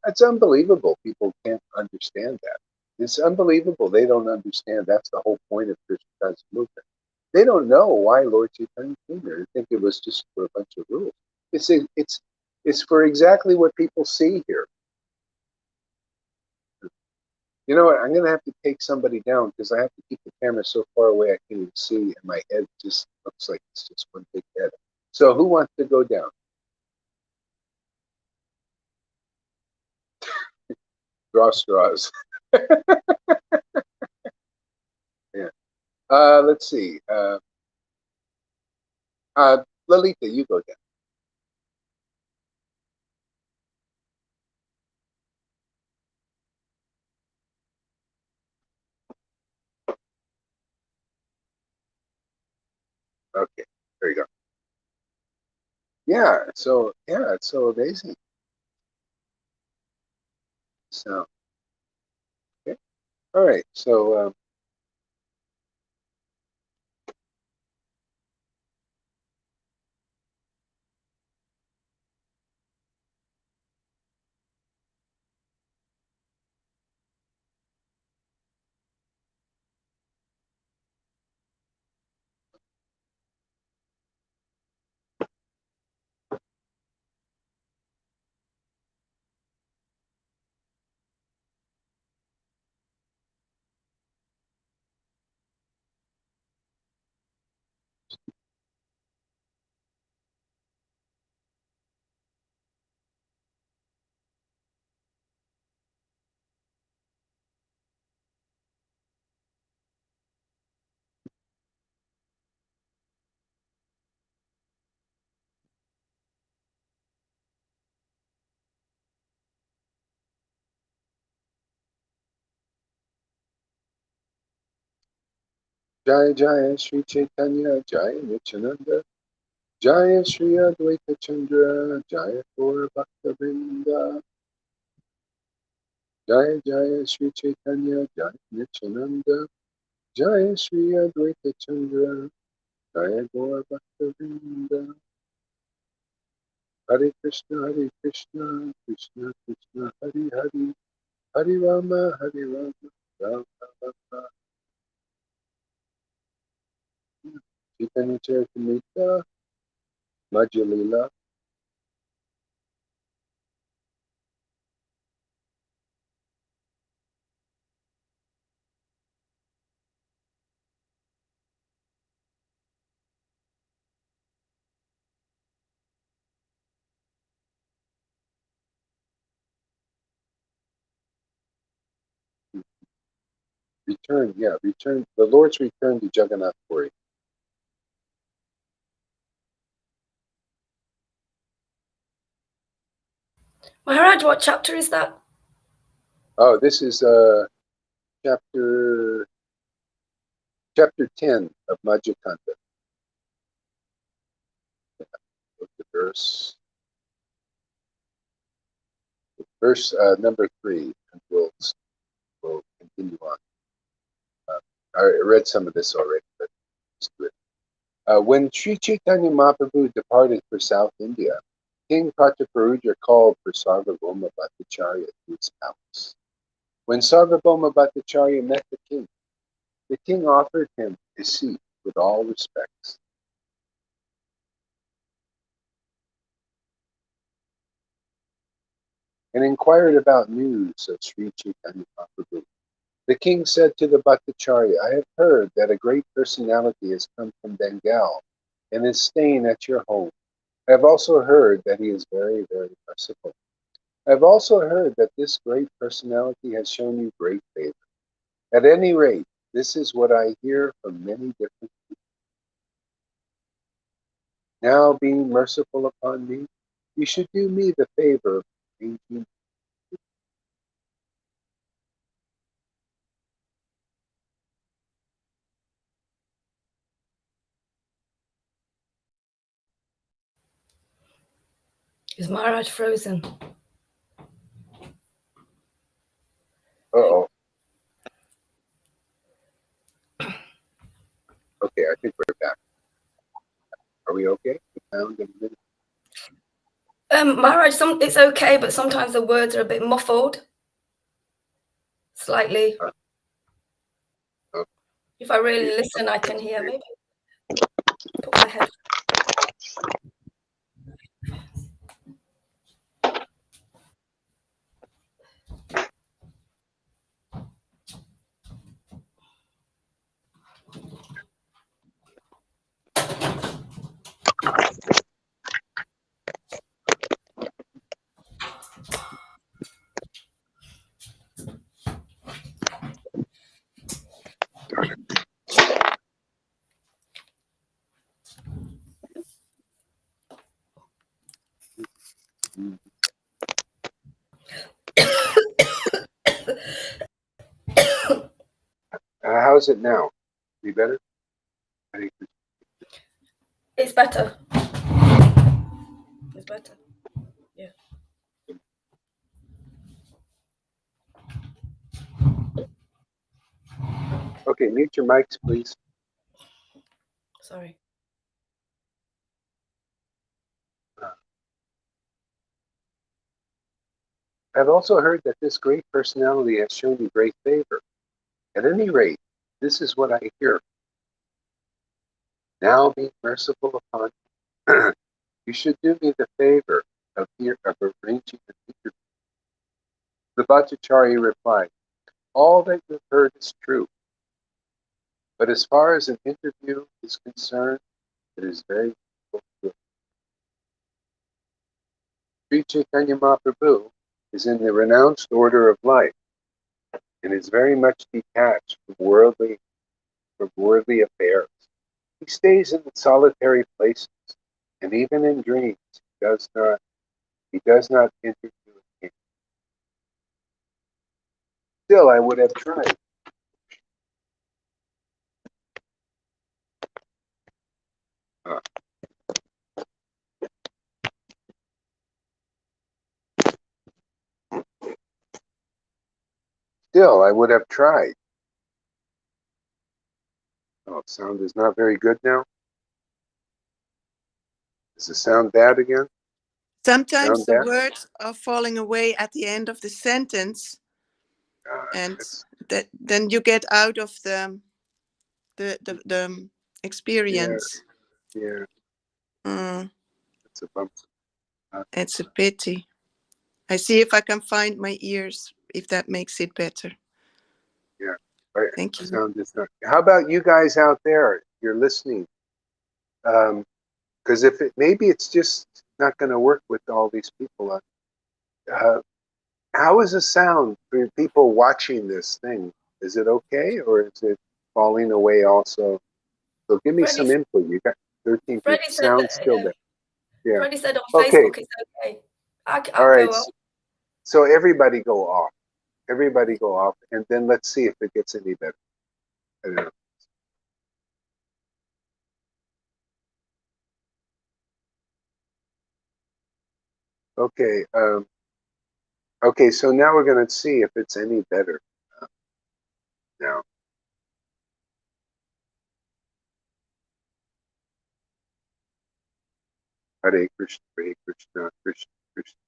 [SPEAKER 1] It's unbelievable. People can't understand that. It's unbelievable. They don't understand. That's the whole point of Krishna conscious movement. They don't know why Lord Caitanya came here. They think it was just for a bunch of rules. It's for exactly what people see here. You know what? I'm going to have to take somebody down because I have to keep the camera so far away I can't even see, and my head just looks like it's just one big head. So who wants to go down? Draw straws. Yeah. Let's see. Lalita, you go down. Okay, there you go. Yeah, it's so amazing. So, okay. All right. So, Jaya Jaya Sri Chaitanya Jaya Nityananda Jaya Sri Advaita Chandra Jaya Gaura Bhakta Vrinda Jaya Jaya Sri Chaitanya Jaya Nityananda Jaya Sri Advaita Chandra Jaya Gaura Bhakta Vrinda Hare Krishna Krishna Krishna Hare Hare Hare Rama Rama Rama Chaitanya Charitamrita Madhya Lila. Return. The Lord's return to Jagannath Puri.
[SPEAKER 3] Maharaj, what chapter is that?
[SPEAKER 1] Oh, this is chapter 10 of Majja Kanda. Look at verse number 3, and we'll continue on. I read some of this already, but let's do it. When Sri Chaitanya Mahaprabhu departed for South India, King Prataparudra called for Sarvabhauma Bhattacharya to his palace. When Sarvabhauma Bhattacharya met the king offered him a seat with all respects. And inquired about news of Sri Chaitanya Mahaprabhu. The king said to the Bhattacharya, I have heard that a great personality has come from Bengal and is staying at your home. I have also heard that he is very, very merciful. I've also heard that this great personality has shown you great favor. At any rate, this is what I hear from many different people. Now, being merciful upon me, you should do me the favor of arranging.
[SPEAKER 3] Is Maharaj frozen?
[SPEAKER 1] Uh-oh. Okay, I think we're back. Are we okay? We found a minute.
[SPEAKER 3] Maharaj, it's okay, but sometimes the words are a bit muffled. Slightly.
[SPEAKER 1] Okay.
[SPEAKER 3] If I really listen, I can hear. Maybe put my head.
[SPEAKER 1] How's it now? Be better?
[SPEAKER 3] It's better. It's better. Yeah.
[SPEAKER 1] Okay, mute your mics, please.
[SPEAKER 3] Sorry.
[SPEAKER 1] I've also heard that this great personality has shown you great favor. At any rate, this is what I hear. Now, being merciful upon me, you should do me the favor of arranging an interview. The Bhattacharya replied, all that you've heard is true, but as far as an interview is concerned, it is very difficult to do. Sri Chaitanya Mahaprabhu is in the renounced order of life and is very much detached from worldly affairs. He stays in solitary places, and even in dreams, he does not interview again. Still, I would have tried. Still, I would have tried. Oh, sound is not very good now. Is the sound bad again?
[SPEAKER 4] Sometimes
[SPEAKER 1] Sound
[SPEAKER 4] the
[SPEAKER 1] bad?
[SPEAKER 4] words are falling away at the end of the sentence, and then you get out of the experience.
[SPEAKER 1] Yeah.
[SPEAKER 4] Mm,
[SPEAKER 1] It's a bump.
[SPEAKER 4] it's a pity. I see if I can find my ears, if that makes it better.
[SPEAKER 1] Yeah. Right.
[SPEAKER 4] Thank you.
[SPEAKER 1] Sound is not. How about you guys out there? You're listening. Because maybe it's just not going to work with all these people. How is the sound for people watching this thing? Is it okay, or is it falling away also? So give me some input. You got 13 people. Sound still there. Yeah.
[SPEAKER 3] Freddie said on
[SPEAKER 1] Okay.
[SPEAKER 3] Facebook it's okay.
[SPEAKER 1] All right.
[SPEAKER 3] Go on.
[SPEAKER 1] So everybody go off. Everybody go off, and then let's see if it gets any better. I don't know. Okay. Okay. So now we're going to see if it's any better now. Hare Krishna, Hare Krishna, Krishna Krishna.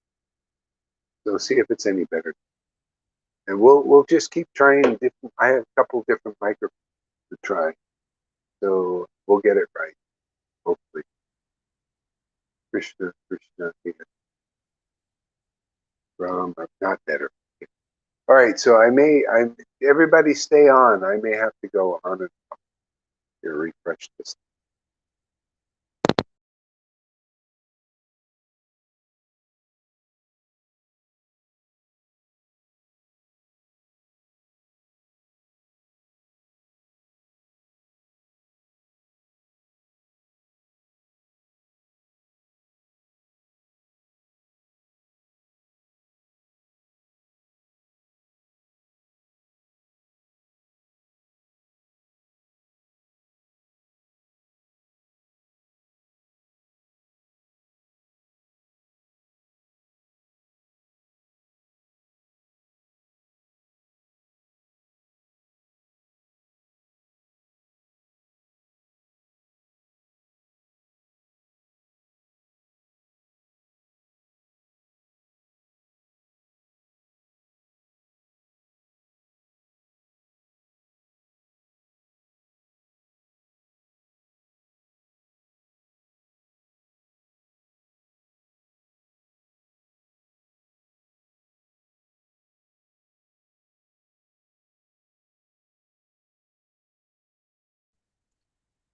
[SPEAKER 1] So see if it's any better. And we'll just keep trying different. I have a couple different microphones to try, so we'll get it right, hopefully. Krishna, Krishna, Hare Ram, not better. All right, so everybody stay on. I may have to go on and off to refresh this.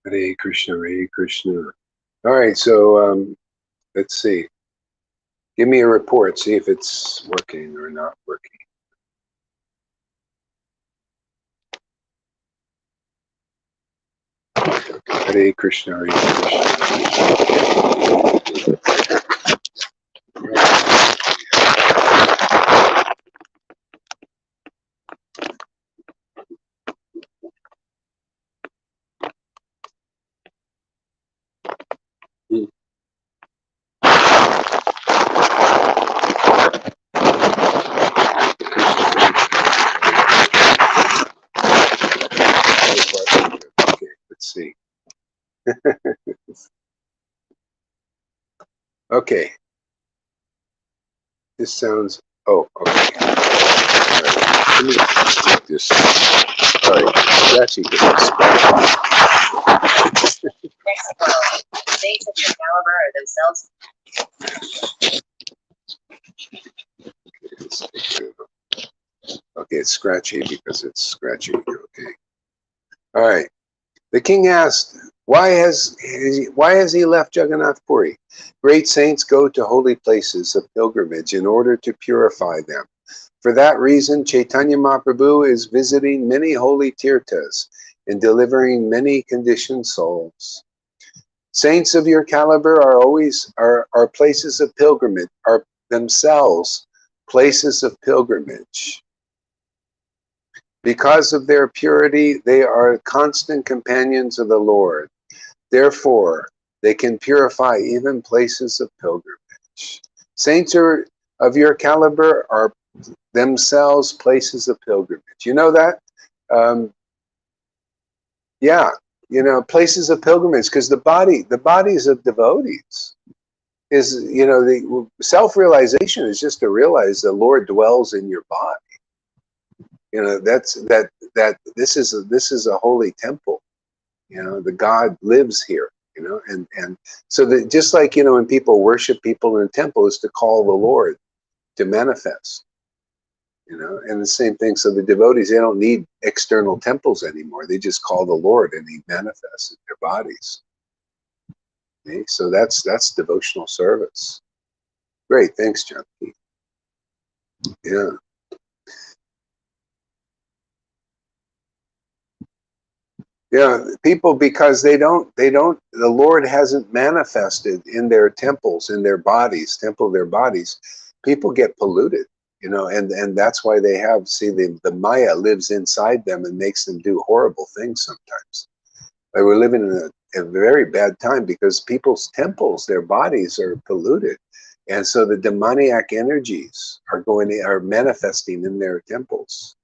[SPEAKER 1] Hare Krishna, Hare Krishna. All right, so let's see. Give me a report, see if it's working or not working. Hare Krishna, Hare Krishna. Okay, let's see. Okay. This sounds. Oh, okay. All right. Let me take this. All right. Scratchy.
[SPEAKER 5] Next quote. Saints of your caliber are themselves.
[SPEAKER 1] Okay, it's scratchy because it's scratchy. Okay. All right. The king asked, why has he left Jagannath Puri? Great saints go to holy places of pilgrimage in order to purify them. For that reason, Caitanya Mahaprabhu is visiting many holy tirthas and delivering many conditioned souls. Saints of your caliber are places of pilgrimage, are themselves places of pilgrimage. Because of their purity, they are constant companions of the Lord. Therefore, they can purify even places of pilgrimage. Saints of your caliber are themselves places of pilgrimage. You know that? Yeah, you know, places of pilgrimage, because the bodies of devotees is, you know, the self-realization is just to realize the Lord dwells in your body. You know, that this is a holy temple. You know, the God lives here. You know, and so that just like, you know, when people worship people in a temple is to call the Lord to manifest. You know, and the same thing. So the devotees, they don't need external temples anymore. They just call the Lord and He manifests in their bodies. Okay? So that's devotional service. Great, thanks, Junkie. Yeah. Yeah, people, because they don't, the Lord hasn't manifested in their temples, in their bodies, their bodies. People get polluted, you know, and that's why they have, see, the Maya lives inside them and makes them do horrible things sometimes. Like we're living in a very bad time because people's temples, their bodies are polluted. And so the demoniac energies are manifesting in their temples.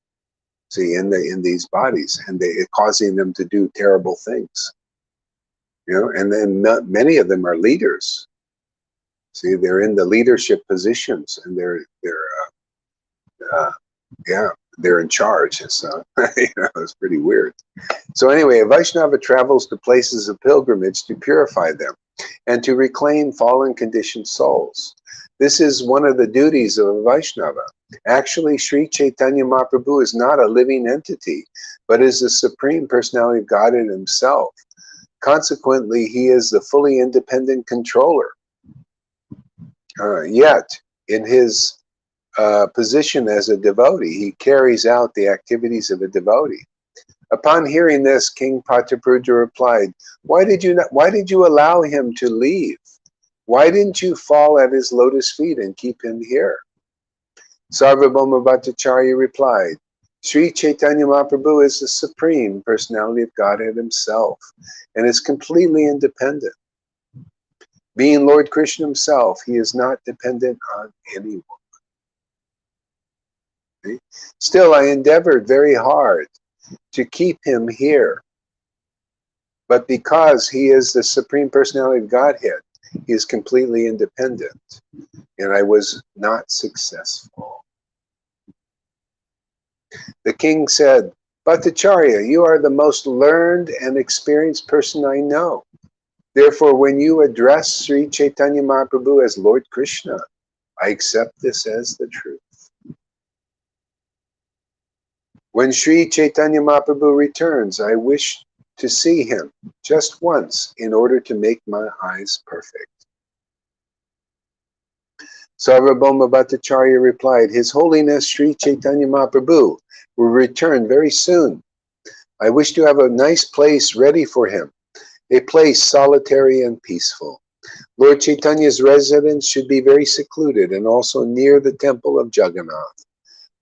[SPEAKER 1] See, in these bodies, and it's causing them to do terrible things. You know, and then many of them are leaders. See, they're in the leadership positions, and they're in charge. So you know, it's pretty weird. So anyway, a Vaishnava travels to places of pilgrimage to purify them and to reclaim fallen conditioned souls. This is one of the duties of a Vaishnava. Actually, Sri Caitanya Mahaprabhu is not a living entity, but is the Supreme Personality of Godhead Himself. Consequently, He is the fully independent controller. Yet, in His position as a devotee, He carries out the activities of a devotee. Upon hearing this, King Patapuja replied, why did you allow him to leave? Why didn't you fall at his lotus feet and keep him here? Sarvabhauma Bhattacharya replied, Sri Caitanya Mahaprabhu is the Supreme Personality of Godhead Himself and is completely independent. Being Lord Krishna Himself, He is not dependent on anyone. Okay? Still, I endeavored very hard to keep him here. But because He is the Supreme Personality of Godhead, He is completely independent. And I was not successful. The king said, Bhattacharya, you are the most learned and experienced person I know. Therefore, when you address Sri Caitanya Mahaprabhu as Lord Krishna, I accept this as the truth. When Sri Caitanya Mahaprabhu returns, I wish to see him just once in order to make my eyes perfect. Sarvabhauma Bhattacharya replied, His Holiness Sri Caitanya Mahaprabhu will return very soon. I wish to have a nice place ready for him, a place solitary and peaceful. Lord Chaitanya's residence should be very secluded and also near the temple of Jagannath.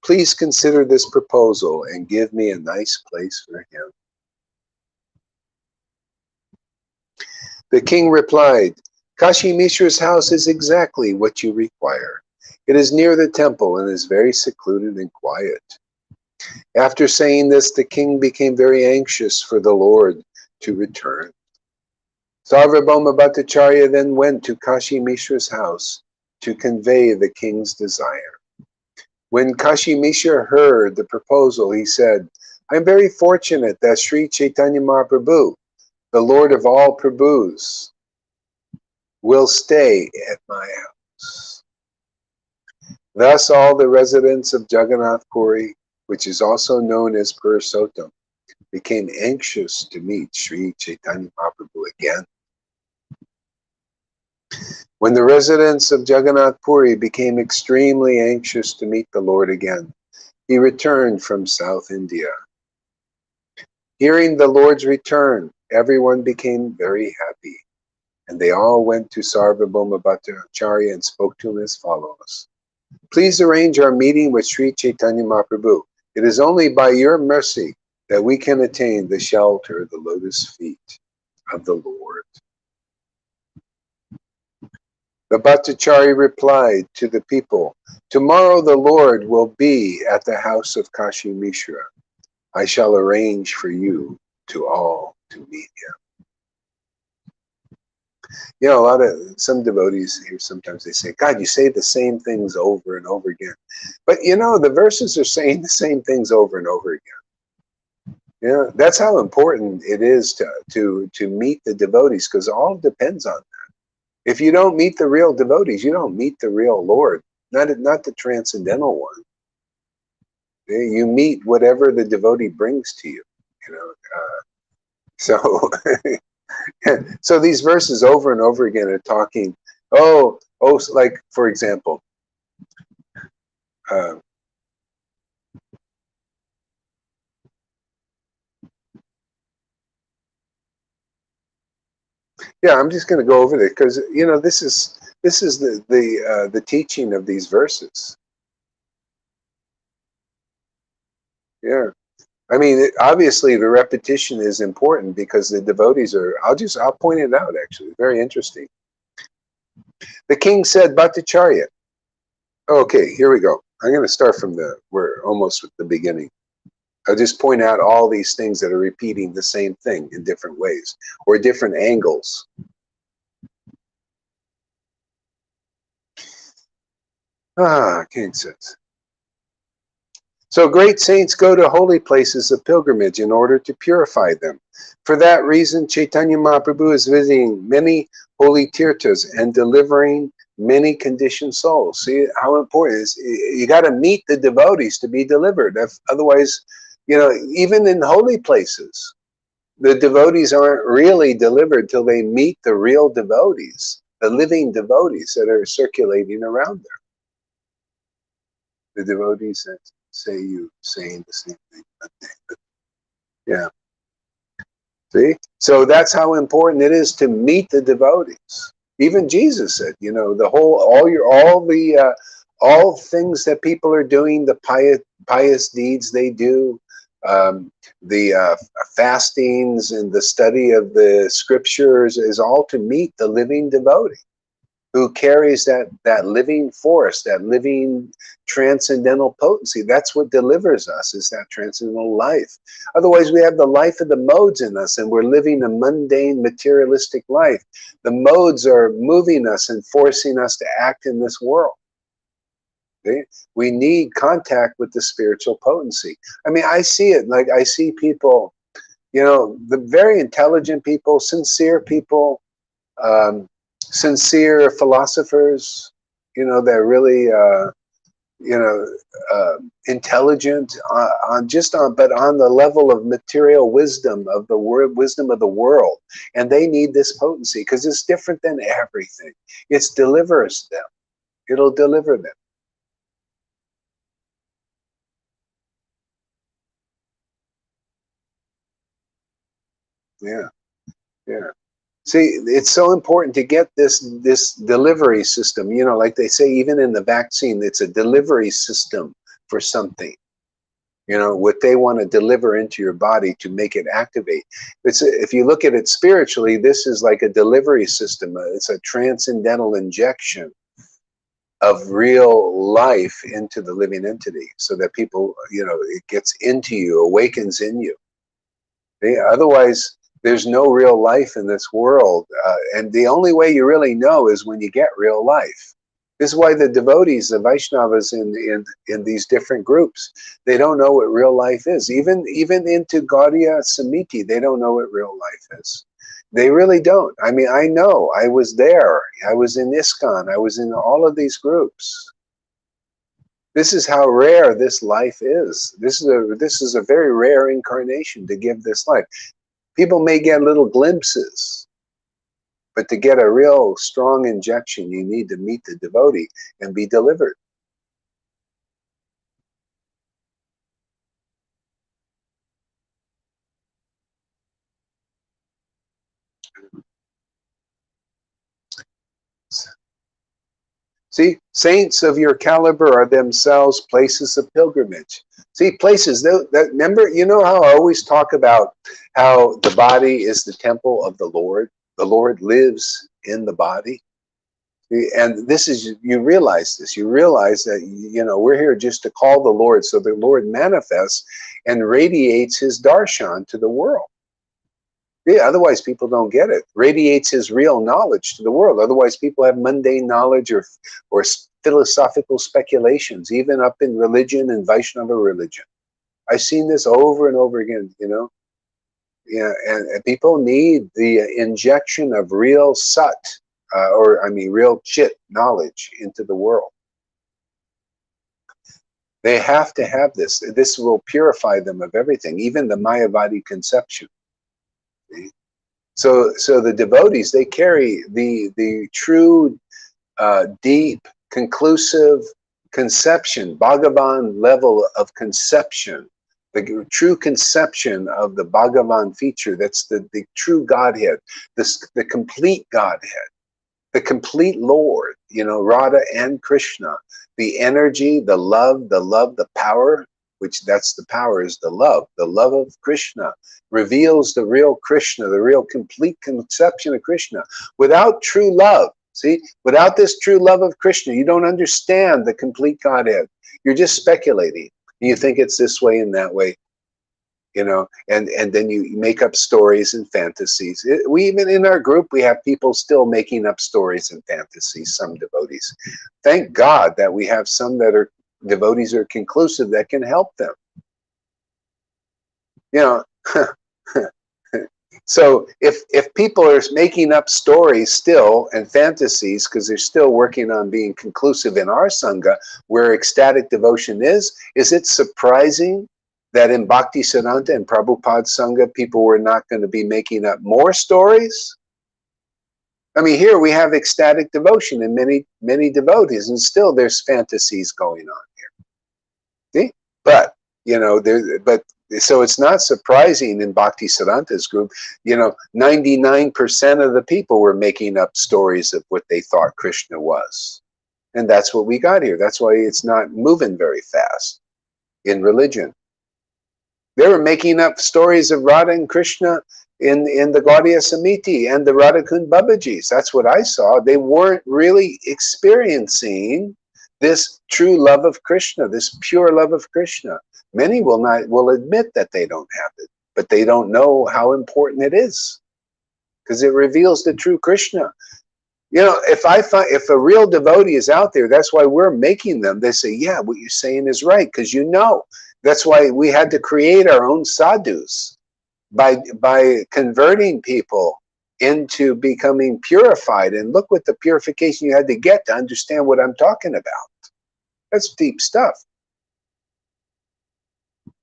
[SPEAKER 1] Please consider this proposal and give me a nice place for him. The king replied, Kashi Mishra's house is exactly what you require. It is near the temple and is very secluded and quiet. After saying this, the king became very anxious for the Lord to return. Sarvabhauma Bhattacharya then went to Kashi Mishra's house to convey the king's desire. When Kashi Mishra heard the proposal, he said, I am very fortunate that Sri Caitanya Mahaprabhu, the Lord of all Prabhus, will stay at my house. Thus all the residents of Jagannath Puri, which is also known as Purushottam, became anxious to meet Sri Caitanya Mahaprabhu again. When the residents of Jagannath Puri became extremely anxious to meet the Lord again, he returned from South India. Hearing the Lord's return, everyone became very happy, and they all went to Sarvabhauma Bhattacharya and spoke to him as follows. Please arrange our meeting with Sri Caitanya Mahaprabhu. It is only by your mercy that we can attain the shelter of the lotus feet of the Lord. The Bhattacharya replied to the people, Tomorrow the Lord will be at the house of Kashi Mishra. I shall arrange for you all to meet him. You know, some devotees here, sometimes they say, God, you say the same things over and over again. But you know, the verses are saying the same things over and over again. You know, that's how important it is to meet the devotees, because all depends on that. If you don't meet the real devotees, you don't meet the real Lord, not the transcendental one. You meet whatever the devotee brings to you. You know, so so these verses over and over again are talking. Like for example, yeah, I'm just going to go over it because you know this is the teaching of these verses. Yeah, I mean obviously the repetition is important because the devotees are. I'll point it out actually. Very interesting. The king said, Bhattacharya. Okay, here we go. I'm going to start from we're almost at the beginning. I'll just point out all these things that are repeating the same thing in different ways or different angles. King says. So great saints go to holy places of pilgrimage in order to purify them. For that reason, Caitanya Mahaprabhu is visiting many holy tirthas and delivering many conditioned souls. See how important it is. You got to meet the devotees to be delivered. Otherwise, you know, even in holy places, the devotees aren't really delivered till they meet the real devotees, the living devotees that are circulating around there. The devotees that saying the same thing. Yeah. See? So that's how important it is to meet the devotees. Even Jesus said, you know, all things that people are doing, the pious deeds they do, the fastings and the study of the scriptures is all to meet the living devotee who carries that living force, that living transcendental potency. That's what delivers us, is that transcendental life. Otherwise, we have the life of the modes in us, and we're living a mundane, materialistic life. The modes are moving us and forcing us to act in this world. Okay? We need contact with the spiritual potency. I mean, I see it. Like, I see people, you know, the very intelligent people, sincere people, sincere philosophers, you know, that really intelligent but on the level of material wisdom of the wisdom of the world, and they need this potency because it's different than everything. It delivers them. It'll deliver them. Yeah, yeah. See, it's so important to get this delivery system. Like they say, even in the vaccine, it's a delivery system for something. What they want to deliver into your body to make it activate. If you look at it spiritually, this is like a delivery system. It's a transcendental injection of real life into the living entity, so that people, it gets into you, awakens in you. Otherwise, there's no real life in this world. And the only way you really know is when you get real life. This is why the devotees, the Vaishnavas in these different groups, they don't know what real life is. Even into Gaudiya Samiti, they don't know what real life is. They really don't. I mean, I know. I was there. I was in ISKCON. I was in all of these groups. This is how rare this life is. This is a very rare incarnation to give this life. People may get little glimpses, but to get a real strong injection, you need to meet the devotee and be delivered. See, saints of your caliber are themselves places of pilgrimage. See, places, remember, how I always talk about how the body is the temple of the Lord? The Lord lives in the body. And this is, you realize this. You realize that, we're here just to call the Lord, so the Lord manifests and radiates his darshan to the world. Yeah, otherwise people don't get it. Radiates his real knowledge to the world. Otherwise people have mundane knowledge or philosophical speculations, even up in religion and Vaishnava religion. I've seen this over and over again, Yeah, and people need the injection of real sat, real chit knowledge into the world. They have to have this. This will purify them of everything, even the Mayavadi conception. So the devotees, they carry the true, deep, conclusive conception, Bhagavan level of conception, the true conception of the Bhagavan feature. That's the true Godhead, the complete Godhead, the complete Lord. Radha and Krishna, the energy, the love, the power. Which that's the power, is the love of Krishna, reveals the real Krishna, the real complete conception of Krishna. Without true love, without this true love of Krishna, you don't understand the complete Godhead. You're just speculating. You think it's this way and that way, and then you make up stories and fantasies. We even in our group, we have people still making up stories and fantasies, some devotees. Thank God that we have some that are devotees are conclusive that can help them. So if people are making up stories still and fantasies because they're still working on being conclusive in our Sangha, where ecstatic devotion is it surprising that in Bhakti Siddhanta and Prabhupada's Sangha, people were not going to be making up more stories? I mean, here we have ecstatic devotion in many devotees, and still there's fantasies going on here. See? But so it's not surprising in Bhakti Siddhanta's group. 99% of the people were making up stories of what they thought Krishna was, and that's what we got here. That's why it's not moving very fast in religion. They were making up stories of Radha and Krishna in the Gaudiya Samiti and the Radhakund Babajis. That's what I saw. They weren't really experiencing this true love of Krishna, this pure love of Krishna. Many will admit that they don't have it, but they don't know how important it is, because it reveals the true Krishna. If a real devotee is out there, that's why we're making them. They say, yeah, what you're saying is right, because that's why we had to create our own sadhus, by converting people into becoming purified. And look what the purification you had to get to understand what I'm talking about. That's deep stuff.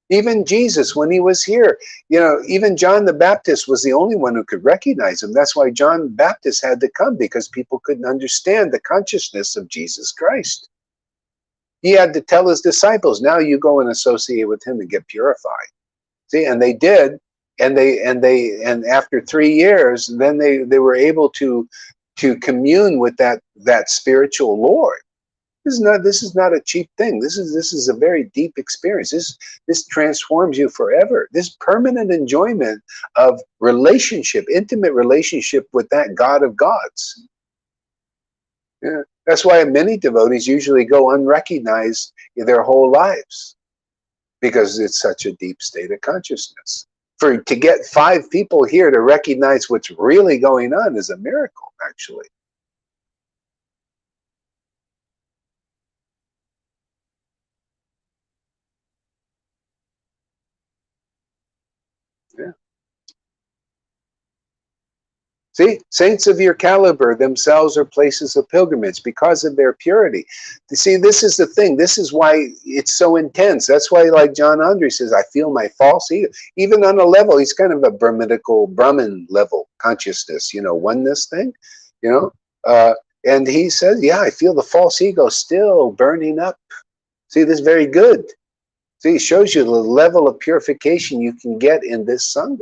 [SPEAKER 1] Even Jesus, when he was here, even John the Baptist was the only one who could recognize him. That's why John the Baptist had to come, because people couldn't understand the consciousness of Jesus Christ. He had to tell his disciples, now you go and associate with him and get purified. See, and they did, and after 3 years, then they were able to commune with that spiritual Lord. This is not a cheap thing. This is a very deep experience. This transforms you forever. This permanent enjoyment of relationship, intimate relationship with that God of gods. Yeah. That's why many devotees usually go unrecognized in their whole lives, because it's such a deep state of consciousness. To get 5 people here to recognize what's really going on is a miracle, actually. Yeah. See, saints of your caliber themselves are places of pilgrimage because of their purity. You see, this is the thing. This is why it's so intense. That's why, like John Andre says, I feel my false ego. Even on a level, he's kind of a Brahman level consciousness, oneness thing, and he says, yeah, I feel the false ego still burning up. See, this is very good. See, it shows you the level of purification you can get in this Sangha.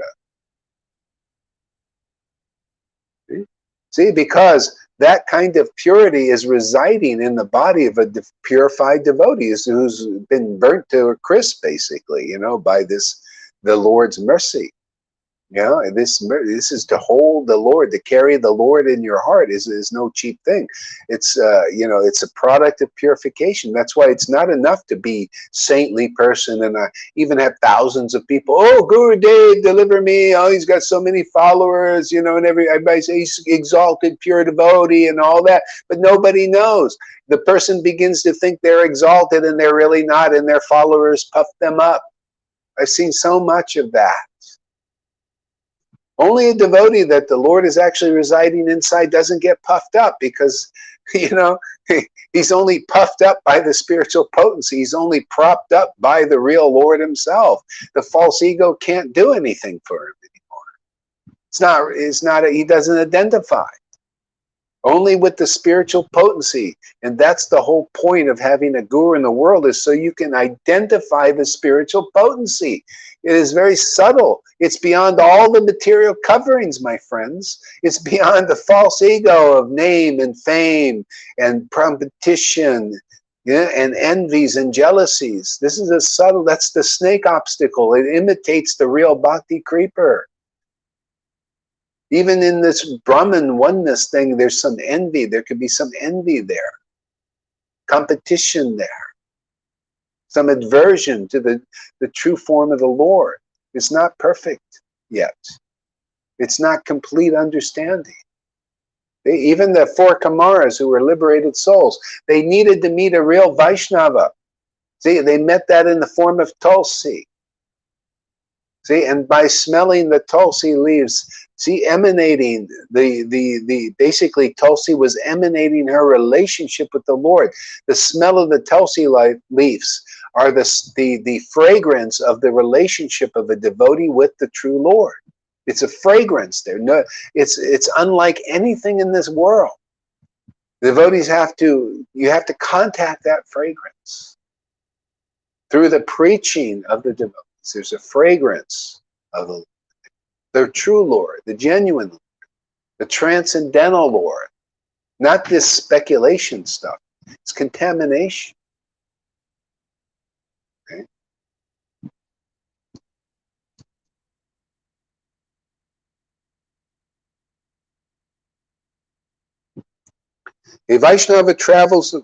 [SPEAKER 1] See, because that kind of purity is residing in the body of a purified devotee who's been burnt to a crisp, basically, by the Lord's mercy. This is to hold the Lord, to carry the Lord in your heart is no cheap thing. It's it's a product of purification. That's why it's not enough to be saintly person and even have thousands of people. Oh, Guru Dev, deliver me! Oh, he's got so many followers, and everybody says he's exalted, pure devotee, and all that. But nobody knows. The person begins to think they're exalted, and they're really not, and their followers puff them up. I've seen so much of that. Only a devotee that the Lord is actually residing inside doesn't get puffed up, because, he's only puffed up by the spiritual potency. He's only propped up by the real Lord himself. The false ego can't do anything for him anymore. He doesn't identify. Only with the spiritual potency. And that's the whole point of having a guru in the world, is so you can identify the spiritual potency. It is very subtle. It's beyond all the material coverings, my friends. It's beyond the false ego of name and fame and competition, and envies and jealousies. This is that's the snake obstacle. It imitates the real bhakti creeper. Even in this Brahman oneness thing, there's some envy. There could be some envy there. Competition there. Some aversion to the true form of the Lord. It's not perfect yet. It's not complete understanding. Even the 4 Kamaras, who were liberated souls, they needed to meet a real Vaishnava. See, they met that in the form of Tulsi. See, and by smelling the Tulsi leaves, emanating basically Tulsi was emanating her relationship with the Lord. The smell of the Tulsi leaves are the fragrance of the relationship of a devotee with the true Lord. It's a fragrance there. No, it's unlike anything in this world. The devotees you have to contact that fragrance through the preaching of the devotees. There's a fragrance of the true Lord, the genuine Lord, the transcendental Lord, not this speculation stuff. It's contamination. Okay? A Vaishnava travels.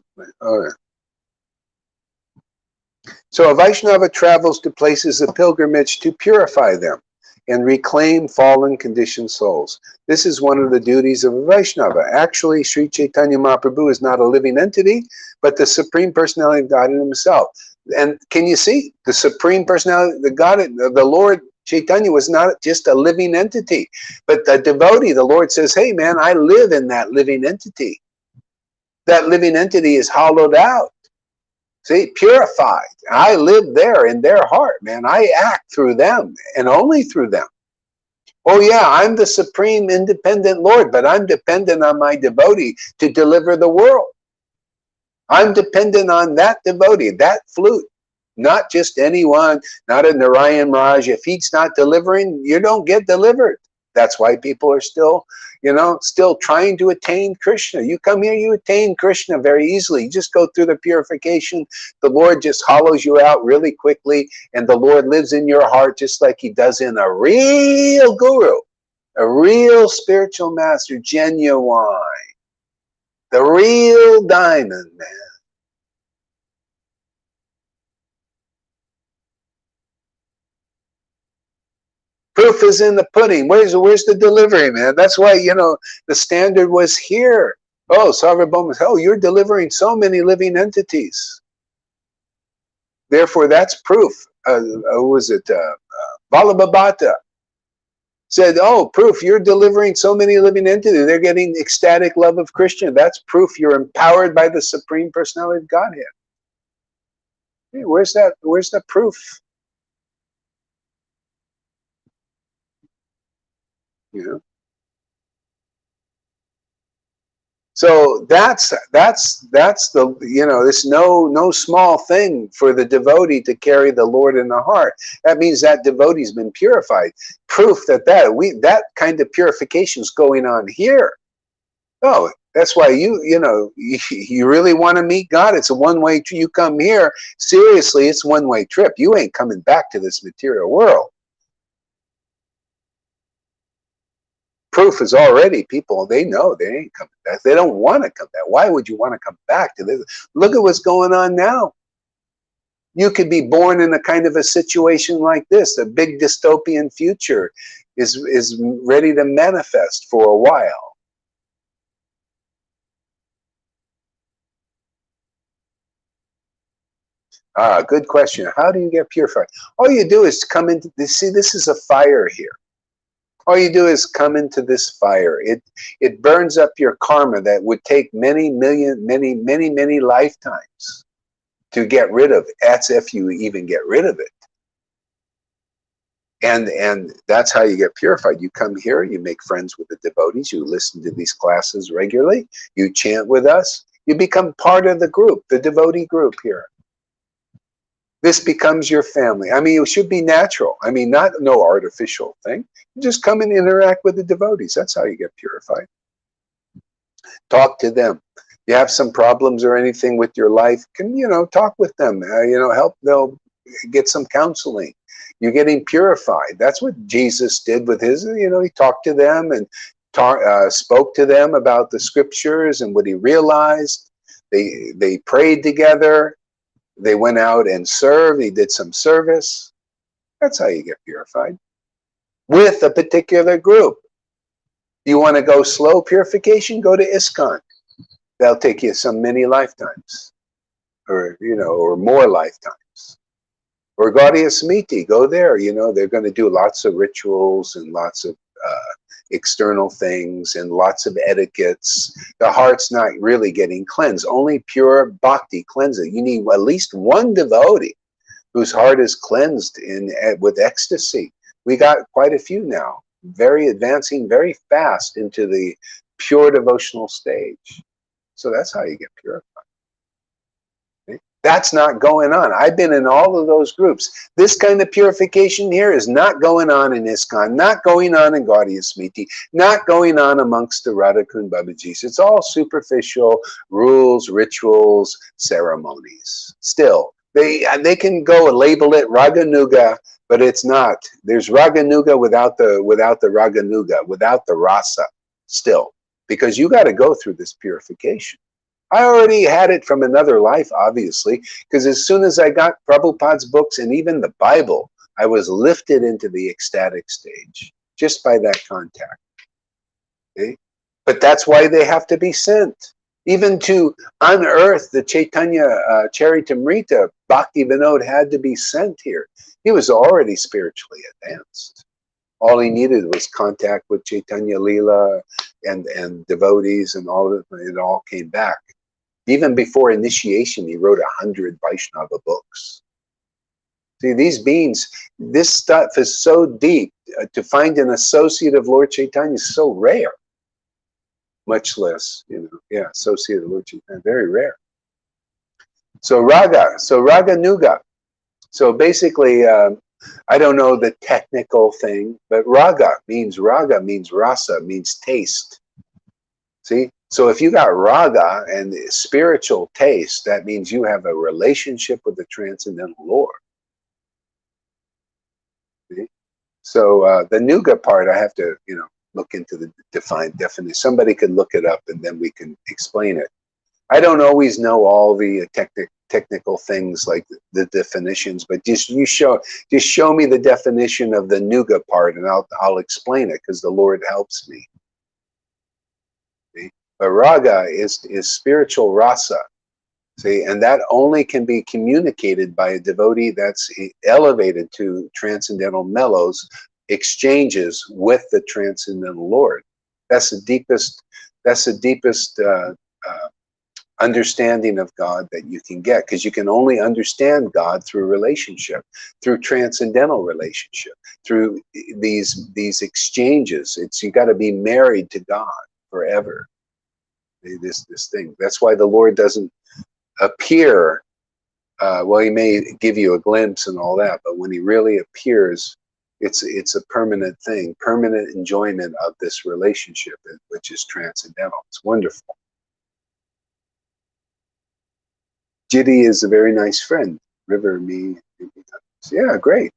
[SPEAKER 1] So a Vaishnava travels to places of pilgrimage to purify them and reclaim fallen conditioned souls. This is one of the duties of a Vaishnava. Actually, Sri Chaitanya Mahaprabhu is not a living entity, but the Supreme Personality of God in himself. And can you see? The Supreme Personality, the Lord Chaitanya was not just a living entity, but the devotee, the Lord says, hey man, I live in that living entity. That living entity is hollowed out. See, purified. I live there in their heart, man. I act through them and only through them. Oh yeah, I'm the supreme independent Lord, but I'm dependent on my devotee to deliver the world. I'm dependent on that devotee, that flute, not just anyone, not a Narayan Maharaj. If he's not delivering, you don't get delivered. That's why people are still, still trying to attain Krishna. You come here, you attain Krishna very easily. You just go through the purification. The Lord just hollows you out really quickly, and the Lord lives in your heart just like he does in a real guru, a real spiritual master, genuine, the real diamond, man. Proof is in the pudding. Where's the delivery, man? That's why, the standard was here. Oh, Sarvabhauma, oh, you're delivering so many living entities. Therefore, that's proof. Vallabhabhata said, oh, proof, you're delivering so many living entities. They're getting ecstatic love of Krishna. That's proof you're empowered by the Supreme Personality of Godhead. Hey, where's the proof? So that's the, it's no small thing for the devotee to carry the Lord in the heart. That means that devotee's been purified. Proof that kind of purification is going on here. Oh, that's why you really want to meet God. It's a one-way. You come here, seriously, it's one-way trip. You ain't coming back to this material world. Proof is already people, they know they ain't coming back. They don't want to come back. Why would you want to come back to this? Look at what's going on now. You could be born in a kind of a situation like this. A big dystopian future is ready to manifest for a while. Good question. How do you get purified? All you do is come into this. See, this is a fire here. All you do is come into this fire. It burns up your karma that would take many lifetimes to get rid of. That's if you even get rid of it. And that's how you get purified. You come here, you make friends with the devotees, you listen to these classes regularly, you chant with us, you become part of the group, the devotee group here. This becomes your family. I mean, it should be natural. I mean, no artificial thing. You just come and interact with the devotees. That's how you get purified. Talk to them. You have some problems or anything with your life, can talk with them. Help. They'll get some counseling. You're getting purified. That's what Jesus did with his. He talked to them and spoke to them about the scriptures and what he realized. They prayed together. They went out and served. He did some service. That's how you get purified. With a particular group. You want to go slow purification? Go to ISKCON. That'll take you many lifetimes. Or more lifetimes. Or Gaudiya Smriti, go there. They're going to do lots of rituals and lots of external things and lots of etiquettes. The heart's not really getting cleansed. Only pure bhakti cleanses it. You need at least one devotee whose heart is cleansed with ecstasy. We got quite a few now, advancing very fast into the pure devotional stage. So that's how you get purified. That's not going on. I've been in all of those groups. This kind of purification here is not going on in ISKCON, not going on in Gaudiya Smriti, not going on amongst the Radhakund Babajis. It's all superficial rules, rituals, ceremonies. Still, they can go and label it Raganuga, but it's not. There's Raganuga without the Raganuga, without the rasa. Still, because you got to go through this purification. I already had it from another life, obviously, because as soon as I got Prabhupada's books and even the Bible, I was lifted into the ecstatic stage just by that contact. Okay? But that's why they have to be sent. Even to unearth the Chaitanya Charitamrita, Bhakti Vinod had to be sent here. He was already spiritually advanced. All he needed was contact with Chaitanya Leela and devotees, and all of it all came back. Even before initiation, he wrote 100 Vaishnava books. See, these beings, this stuff is so deep. To find an associate of Lord Caitanya is so rare. Much less, associate of Lord Caitanya, very rare. So raga nuga. So basically, I don't know the technical thing, but raga means rasa, means taste. See? So if you got raga and spiritual taste, that means you have a relationship with the transcendental Lord. See? So the nuga part, I have to, look into the definition. Somebody could look it up and then we can explain it. I don't always know all the technical things like the definitions, but just show me the definition of the nuga part, and I'll explain it because the Lord helps me. See? But raga is spiritual rasa. See, and that only can be communicated by a devotee that's elevated to transcendental mellows, exchanges with the transcendental Lord. That's the deepest. Understanding of God that you can get, because you can only understand God through relationship, through transcendental relationship, through these exchanges. You got to be married to God forever. This thing. That's why the Lord doesn't appear. Well, he may give you a glimpse and all that, but when he really appears, it's a permanent thing, permanent enjoyment of this relationship, which is transcendental. It's wonderful. Jitty is a very nice friend. River, me. Yeah, great.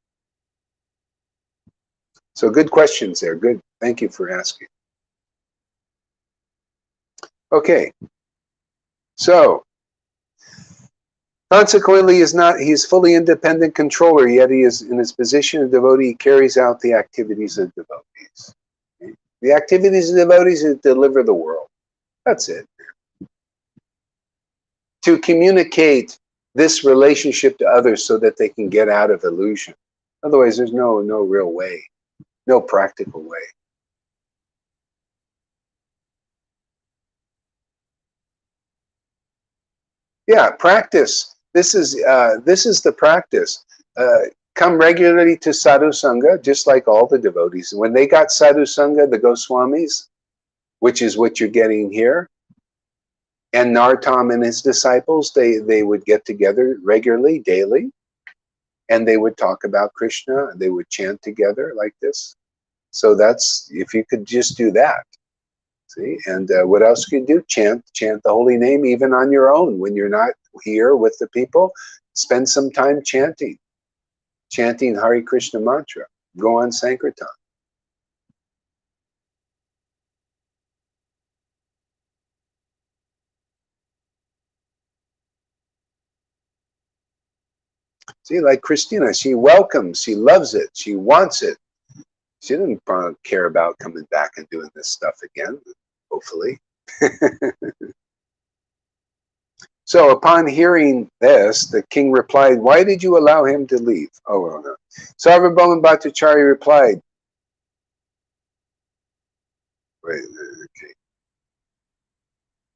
[SPEAKER 1] So good questions there. Good. Thank you for asking. Okay. So consequently, he's fully independent controller, yet he is in his position of devotee. He carries out the activities of devotees. Okay? The activities of devotees is to deliver the world. That's it. To communicate this relationship to others so that they can get out of illusion. Otherwise, there's no real way, no practical way. Yeah, practice. This is the practice. Come regularly to sadhu sangha, just like all the devotees. When they got sadhu sangha, the Goswamis, which is what you're getting here, and Nartam and his disciples, they would get together regularly, daily, and they would talk about Krishna. They would chant together like this. So that's, if you could just do that. See, and what else can you do? Chant the holy name even on your own when you're not here with the people. Spend some time chanting Hare Krishna mantra. Go on Sankirtan. See, like Christina, she welcomes, she loves it, she wants it. She didn't care about coming back and doing this stuff again, hopefully. So upon hearing this, the king replied, "Why did you allow him to leave?" Oh, no. Sarvabhauma Bhattacharya replied, okay.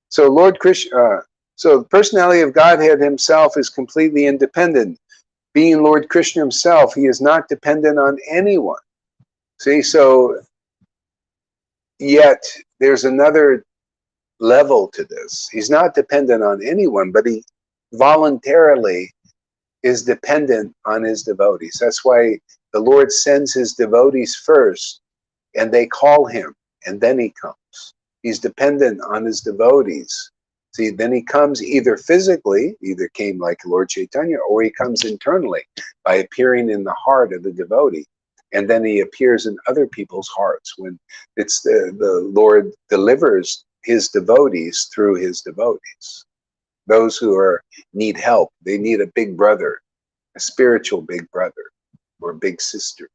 [SPEAKER 1] So Lord Krishna, so the personality of Godhead himself is completely independent. Being Lord Krishna himself, he is not dependent on anyone. See, so yet there's another level to this. He's not dependent on anyone, but he voluntarily is dependent on his devotees. That's why the Lord sends his devotees first, and they call him, and then he comes. He's dependent on his devotees. See, then he comes either physically, either came like Lord Caitanya, or he comes internally by appearing in the heart of the devotee. And then he appears in other people's hearts when it's the Lord delivers his devotees through his devotees. Those who need help, they need a big brother, a spiritual big brother or big sister.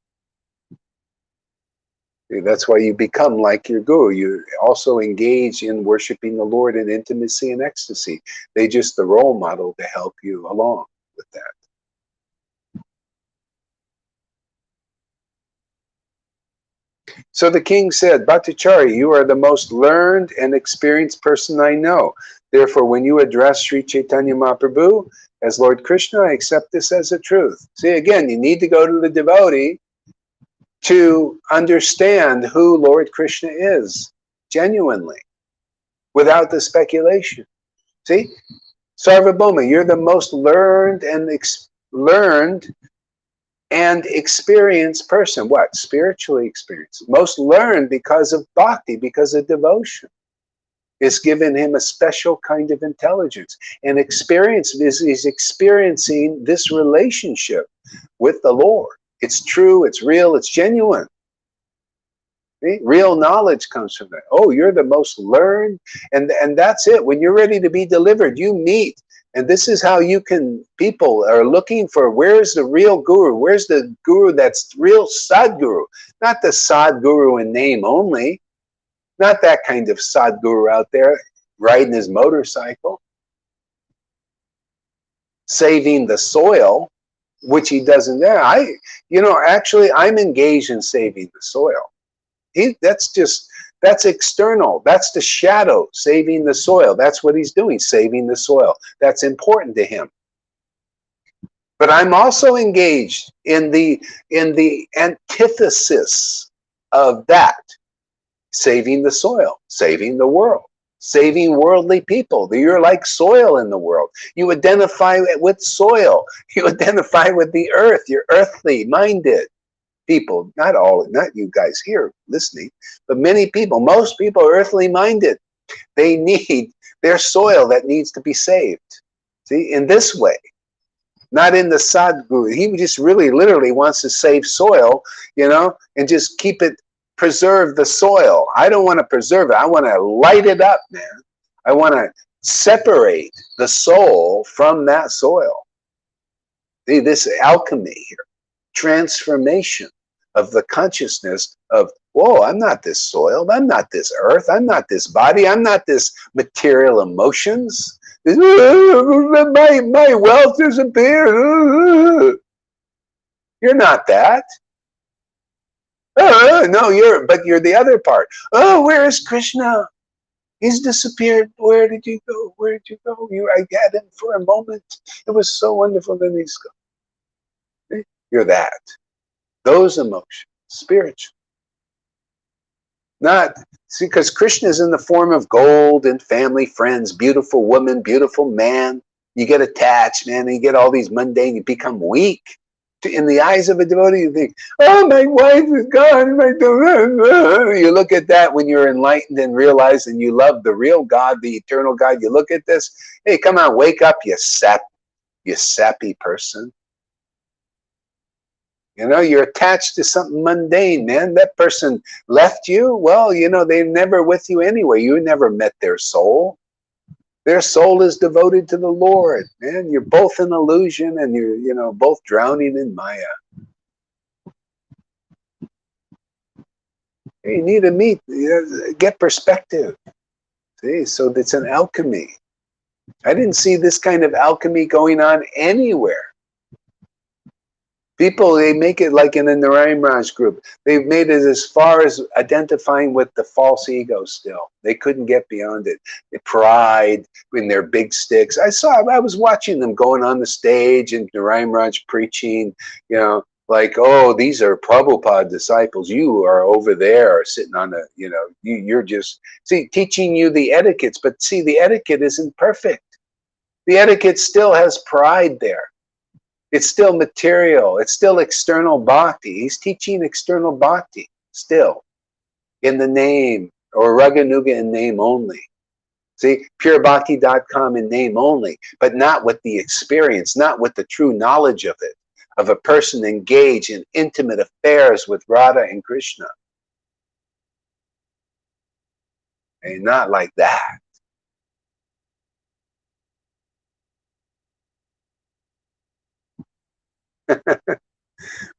[SPEAKER 1] That's why you become like your guru. You also engage in worshiping the Lord in intimacy and ecstasy. They're just the role model to help you along with that. So the king said, "Bhattacharya, you are the most learned and experienced person I know. Therefore, when you address Sri Chaitanya Mahaprabhu as Lord Krishna, I accept this as a truth. See, again, you need to go to the devotee to understand who Lord Krishna is, genuinely, without the speculation. See? Sarvabhauma, you're the most learned and experienced person. What? Spiritually experienced. Most learned because of bhakti, because of devotion. It's given him a special kind of intelligence. And experience is he's experiencing this relationship with the Lord. It's true, it's real, it's genuine. See? Real knowledge comes from that. Oh, you're the most learned, and that's it. When you're ready to be delivered, you meet. And this is how you can, people are looking for, where's the real guru? Where's the guru that's real Sadguru? Not the Sadguru in name only. Not that kind of Sadguru out there riding his motorcycle, saving the soil, which he doesn't. Actually, I'm engaged in saving the soil. That's external. That's the shadow, saving the soil. That's what he's doing, saving the soil. That's important to him. But I'm also engaged in the antithesis of that. Saving the soil, saving the world, saving worldly people. You're like soil in the world. You identify with soil. You identify with the earth. You're earthly minded people. Not you guys here listening, but many people, most people are earthly minded. They need their soil that needs to be saved. See, in this way. Not in the Sadguru. He just really literally wants to save soil, and just keep it, preserve the soil. I don't want to preserve it. I want to light it up, man. I want to separate the soul from that soil. See, this alchemy here, transformation of the consciousness of, whoa, I'm not this soil. I'm not this earth. I'm not this body. I'm not this material emotions. My wealth disappeared. You're not that. No, you're the other part. Oh, where is Krishna? He's disappeared. Where did you go? Where did you go? I had him for a moment. It was so wonderful. Then he's gone. You're that. Those emotions, spiritual. Because Krishna is in the form of gold and family, friends, beautiful woman, beautiful man. You get attached, man, and you get all these mundane, you become weak. In the eyes of a devotee, you think, oh, my wife is gone. You look at that when you're enlightened and realize and you love the real God, the eternal God. You look at this, hey, come on, wake up, you sappy person. You're attached to something mundane, man. That person left you. Well, they're never with you anyway. You never met their soul. Their soul is devoted to the Lord, man. You're both an illusion and you're, both drowning in Maya. You need to meet, get perspective. See, so it's an alchemy. I didn't see this kind of alchemy going on anywhere. People, they make it like in the Narayan Raj group. They've made it as far as identifying with the false ego still. They couldn't get beyond it. The pride in their big sticks. I was watching them going on the stage and Narayan Raj preaching, like, oh, these are Prabhupada disciples. You are over there sitting on you're just, teaching you the etiquettes. But the etiquette isn't perfect. The etiquette still has pride there. It's still material. It's still external bhakti. He's teaching external bhakti still in the name, or Raganuga in name only. See, purebhakti.com in name only, but not with the experience, not with the true knowledge of it, of a person engaged in intimate affairs with Radha and Krishna. And not like that.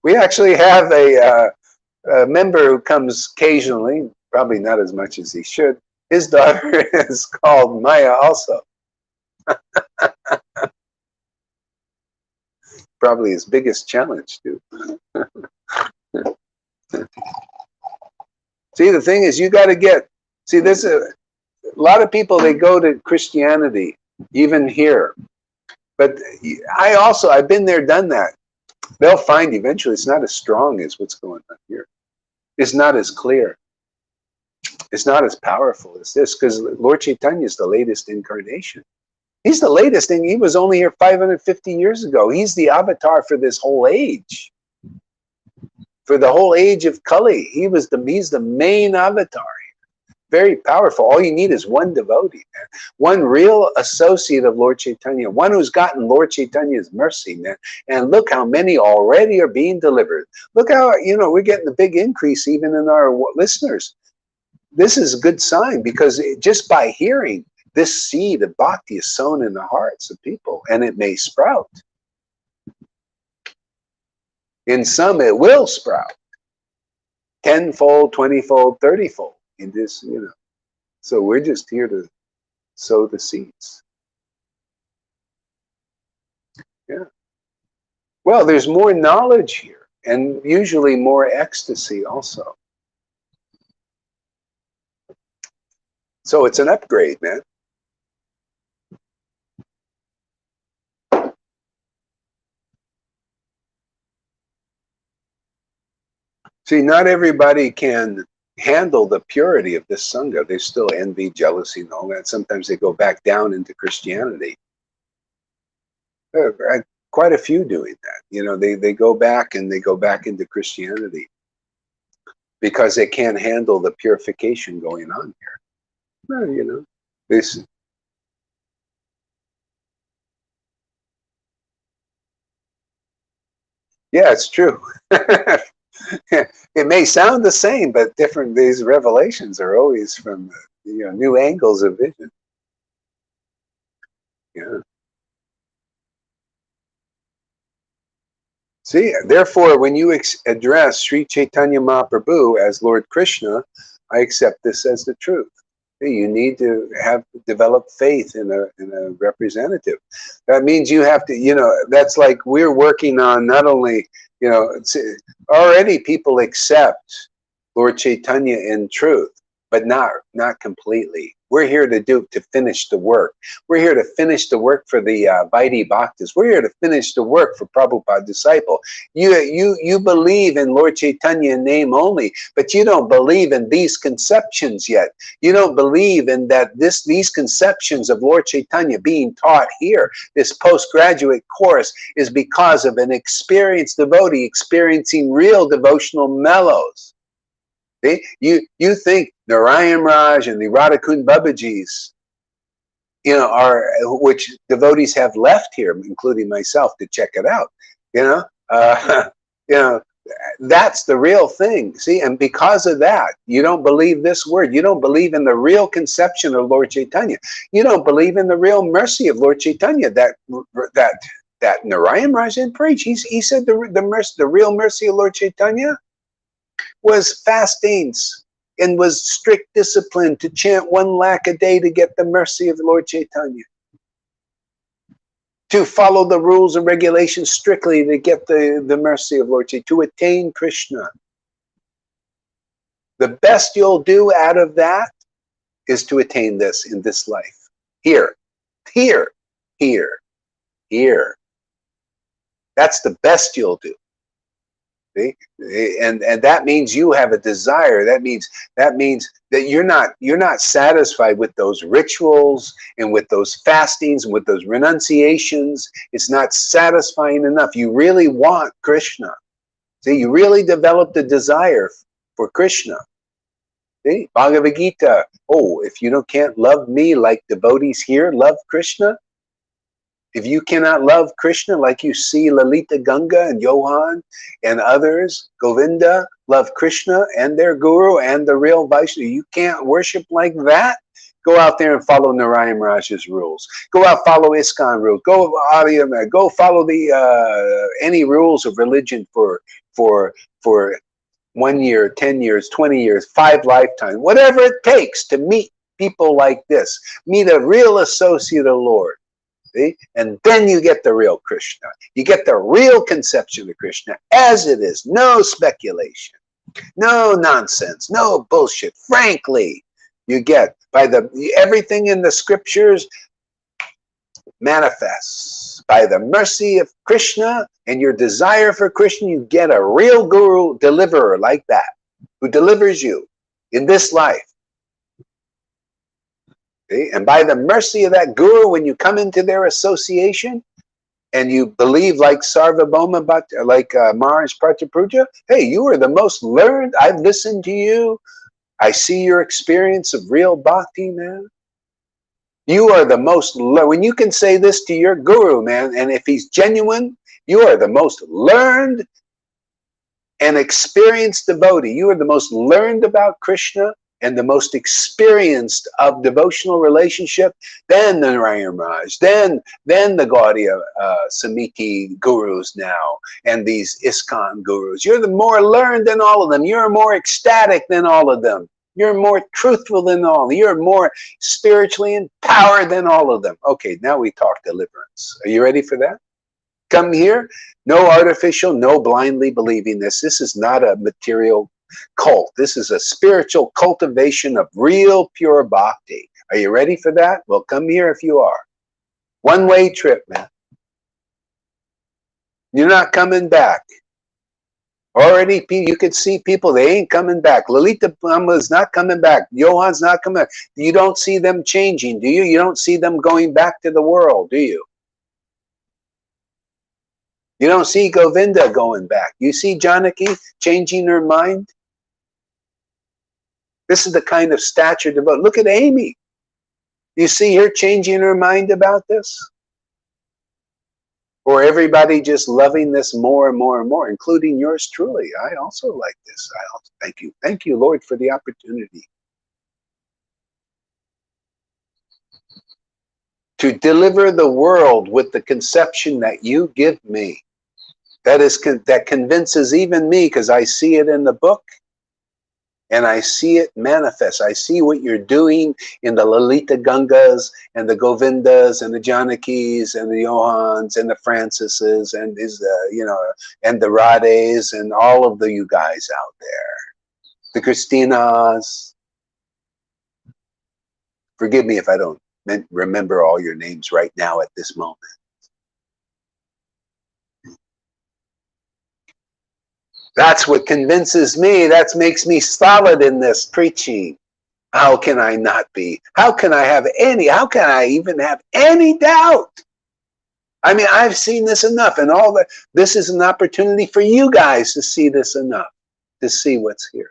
[SPEAKER 1] We actually have a member who comes occasionally, probably not as much as he should. His daughter is called Maya also. Probably his biggest challenge too. See, the thing is, you got to get, lot of people, they go to Christianity, even here. But I've been there, done that. They'll find eventually it's not as strong as what's going on here. It's not as clear. It's not as powerful as this, because Lord Caitanya is the latest incarnation. He's the latest thing. He was only here 550 years ago. He's the avatar for this whole age. For the whole age of Kali. He's the main avatar. Very powerful. All you need is one devotee, man. One real associate of Lord Caitanya. One who's gotten Lord Caitanya's mercy, man. And look how many already are being delivered. Look how, we're getting a big increase even in our listeners. This is a good sign, because just by hearing, this seed of bhakti is sown in the hearts of people, and it may sprout. In some, it will sprout. 10-fold, 20-fold, 30-fold. In this, So we're just here to sow the seeds. Yeah. Well, there's more knowledge here, and usually more ecstasy also. So it's an upgrade, man. See, not everybody can handle the purity of this Sangha. They still envy, jealousy, and all that. Sometimes they go back down into Christianity. Quite a few doing that. They go back and they go back into Christianity because they can't handle the purification going on here. Well, this. Yeah, it's true. It may sound the same, but different. These revelations are always from new angles of vision. Yeah. See, therefore, when you address Sri Chaitanya Mahaprabhu as Lord Krishna, I accept this as the truth. You need to develop faith in a representative. That means you have to, that's like we're working on not only, already people accept Lord Caitanya in truth, but not completely. We're here to finish the work. We're here to finish the work for the Vaidhi Bhaktas. We're here to finish the work for Prabhupada's disciple. You believe in Lord Caitanya in name only, but you don't believe in these conceptions yet. You don't believe in that these conceptions of Lord Caitanya being taught here, this postgraduate course, is because of an experienced devotee experiencing real devotional mellows. You think Narayan Raj and the Radhakund Babajis, which devotees have left here, including myself, to check it out. That's the real thing. See, and because of that, you don't believe this word. You don't believe in the real conception of Lord Caitanya. You don't believe in the real mercy of Lord Caitanya that Narayan Raj didn't preach. He said the real mercy of Lord Caitanya was fastings and was strict discipline to chant 1 lakh a day to get the mercy of the Lord Caitanya. To follow the rules and regulations strictly to get the mercy of Lord Chaitanya, to attain Krishna. The best you'll do out of that is to attain this in this life. Here. That's the best you'll do. See? And that means you have a desire. That means that you're not satisfied with those rituals and with those fastings and with those renunciations. It's not satisfying enough. You really want Krishna. See, you really developed a desire for Krishna. See, Bhagavad Gita. Oh, if you can't love me like devotees here love Krishna. If you cannot love Krishna like you see Lalita Ganga and Johan and others, Govinda, love Krishna and their guru and the real Vaishnava, you can't worship like that, go out there and follow Narayan Raj's rules. Go out, follow ISKCON rules. Go follow any rules of religion for 1 year, 10 years, 20 years, 5 lifetimes, whatever it takes to meet people like this. Meet a real associate of Lord. See? And then you get the real Krishna. You get the real conception of Krishna as it is. No speculation. No nonsense. No bullshit. Frankly, You get by everything in the scriptures manifests by the mercy of Krishna and your desire for Krishna. You get a real guru deliverer like that who delivers you in this life. Okay? And by the mercy of that guru, when you come into their association and you believe like Sarvabhauma, like Maharaj Pratapuja, hey, you are the most learned. I've listened to you. I see your experience of real bhakti, man. You are the most, when you can say this to your guru, man, and if he's genuine, you are the most learned and experienced devotee. You are the most learned about Krishna and the most experienced of devotional relationship, then the Narayana Raj, then the Gaudiya Samiti gurus now, and these ISKCON gurus. You're the more learned than all of them. You're more ecstatic than all of them. You're more truthful than all. You're more spiritually empowered than all of them. Okay, now we talk deliverance. Are you ready for that? Come here. No artificial, no blindly believing this. This is not a material cult. This is a spiritual cultivation of real pure bhakti. Are you ready for that? Well, come here if you are. One-way trip, man. You're not coming back. Already, you could see people, they ain't coming back. Lalita is not coming back. Johan's not coming back. You don't see them changing, do you? You don't see them going back to the world, do you? You don't see Govinda going back. You see Janaki changing her mind? This is the kind of stature devoted. Look at Amy. You see her changing her mind about this? Or everybody just loving this more and more and more, including yours truly. I also like this. I also thank you. Thank you, Lord, for the opportunity to deliver the world with the conception that you give me. That convinces even me, because I see it in the book and I see it manifest. I see what you're doing in the Lalita Gangas and the Govindas and the Janakis and the Johans and the Francises and and the Radhes and all of you guys out there, the Christinas. Forgive me if I don't remember all your names right now at this moment. That's what convinces me. That makes me solid in this preaching. How can I not be? How can I even have any doubt? I mean, I've seen this enough, and this is an opportunity for you guys to see this enough, to see what's here.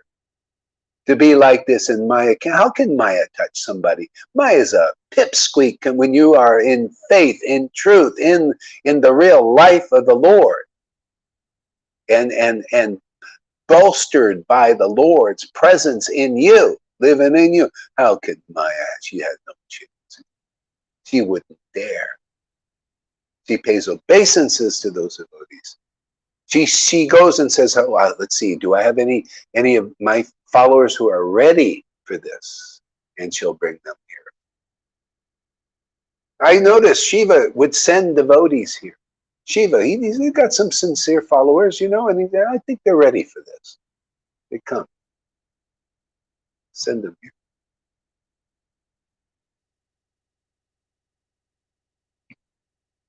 [SPEAKER 1] To be like this in Maya. How can Maya touch somebody? Maya's a pipsqueak when you are in faith, in truth, in the real life of the Lord. And bolstered by the Lord's presence in you, living in you. How could Maya? She has no chance. She wouldn't dare. She pays obeisances to those devotees. She goes and says, oh, well, let's see, do I have any of my followers who are ready for this? And she'll bring them here. I noticed Shiva would send devotees here. Shiva, he's got some sincere followers, and I think they're ready for this. They come. Send them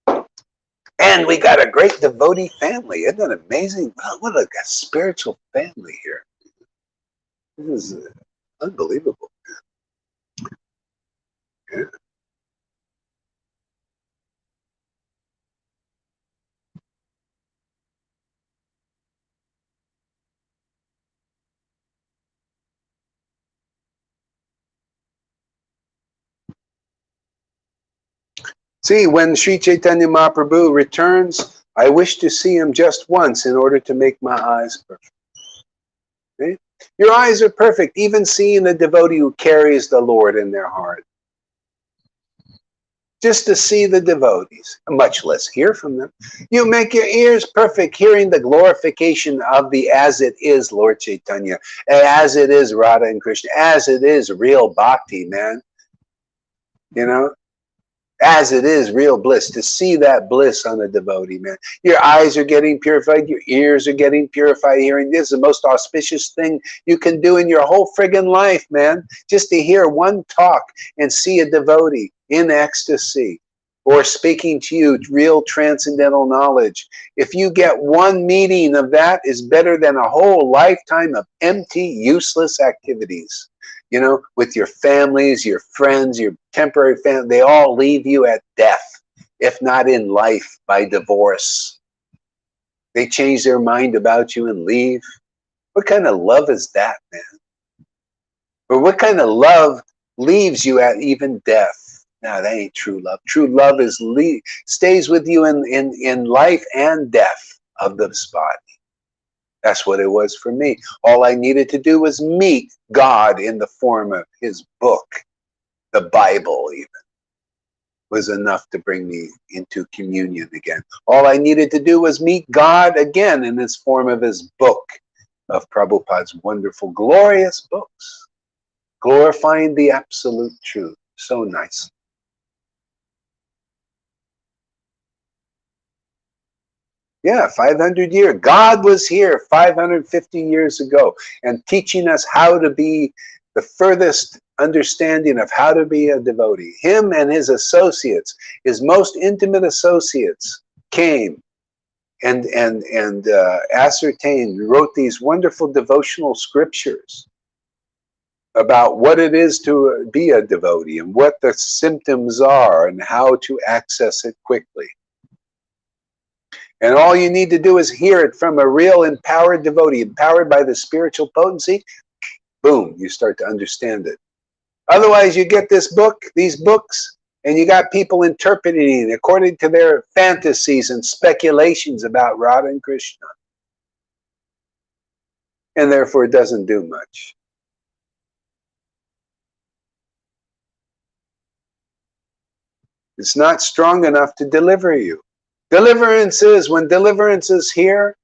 [SPEAKER 1] here. And we got a great devotee family. Isn't that amazing? Wow, what a spiritual family here. This is unbelievable. Yeah. See, when Sri Chaitanya Mahaprabhu returns, I wish to see him just once in order to make my eyes perfect. Okay? Your eyes are perfect, even seeing a devotee who carries the Lord in their heart. Just to see the devotees, much less hear from them. You make your ears perfect, hearing the glorification of the as it is Lord Caitanya, as it is Radha and Krishna, as it is real bhakti, man. as it is real bliss, to see that bliss on a devotee, man. Your eyes are getting purified, your ears are getting purified. Hearing this is the most auspicious thing you can do in your whole friggin' life, man. Just to hear one talk and see a devotee in ecstasy or speaking to you real transcendental knowledge. If you get one meeting of that, is better than a whole lifetime of empty, useless activities. You know, with your families, your friends, your temporary family, they all leave you at death, if not in life, by divorce. They change their mind about you and leave. What kind of love is that, man? Or what kind of love leaves you at even death? No, that ain't true love. True love is stays with you in life and death of this body. That's what it was for me. All I needed to do was meet God in the form of his book. The Bible even was enough to bring me into communion again. All I needed to do was meet God again in this form of his book, of Prabhupada's wonderful, glorious books, glorifying the absolute truth so nicely. Yeah, 500 years. God was here 550 years ago and teaching us how to be the furthest understanding of how to be a devotee. Him and his associates, his most intimate associates, came and ascertained, wrote these wonderful devotional scriptures about what it is to be a devotee and what the symptoms are and how to access it quickly. And all you need to do is hear it from a real empowered devotee, empowered by the spiritual potency. Boom, you start to understand it. Otherwise, you get this book, these books, and you got people interpreting it according to their fantasies and speculations about Radha and Krishna. And therefore, it doesn't do much. It's not strong enough to deliver you. Deliverance is, when deliverance is here,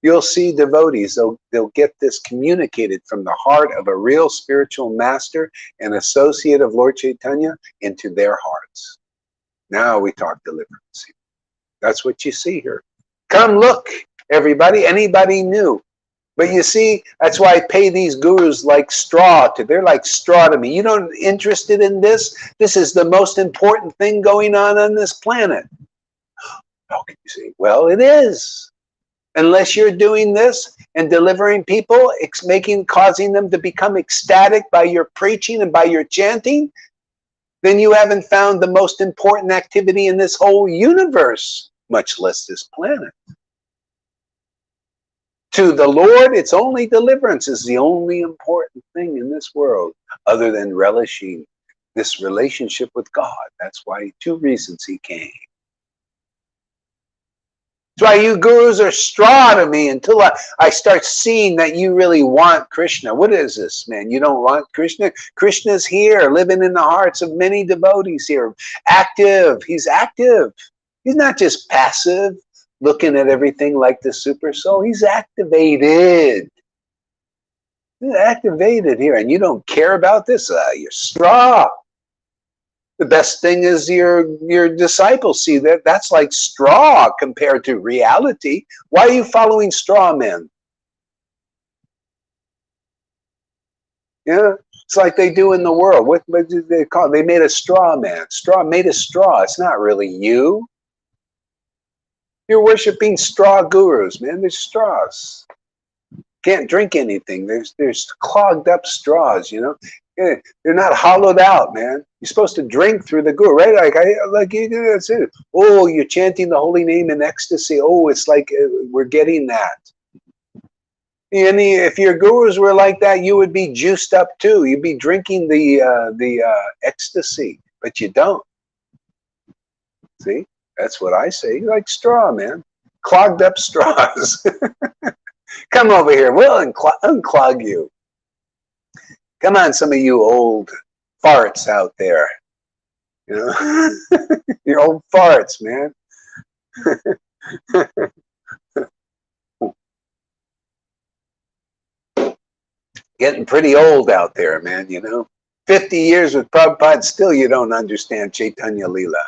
[SPEAKER 1] you'll see devotees. They'll get this communicated from the heart of a real spiritual master and associate of Lord Caitanya into their hearts. Now we talk deliverance. That's what you see here. Come look, everybody, anybody new. But you see, that's why I pay these gurus like straw to. They're like straw to me. You don't interested in this? This is the most important thing going on this planet. How can you say? Well, it is. Unless you're doing this and delivering people, causing them to become ecstatic by your preaching and by your chanting, then you haven't found the most important activity in this whole universe, much less this planet. To the Lord, it's only deliverance is the only important thing in this world, other than relishing this relationship with God. That's why, 2 reasons he came. That's why you gurus are straw to me until I start seeing that you really want Krishna. What is this, man? You don't want Krishna? Krishna's here, living in the hearts of many devotees here. Active. He's active. He's not just passive, looking at everything like the super soul. He's activated. He's activated here. And you don't care about this? You're straw. The best thing is your disciples see that's like straw compared to reality. Why are you following straw men? Yeah, it's like they do in the world. What do they call it? They made a straw man. Straw made a straw. It's not really you. You're worshiping straw gurus, man. There's straws. Can't drink anything. There's clogged up straws, you know. Yeah, they're not hollowed out, man. You're supposed to drink through the guru, right? Like you do. That's it. Oh, you're chanting the holy name in ecstasy. Oh, it's like we're getting that. And if your gurus were like that, you would be juiced up too. You'd be drinking the ecstasy, but you don't. See, that's what I say. You're like straw, man. Clogged up straws. Come over here. We'll unclog you. Come on, some of you old farts out there. You know, you're old farts, man. Getting pretty old out there, man, you know. 50 years with Prabhupada, still you don't understand Chaitanya Leela.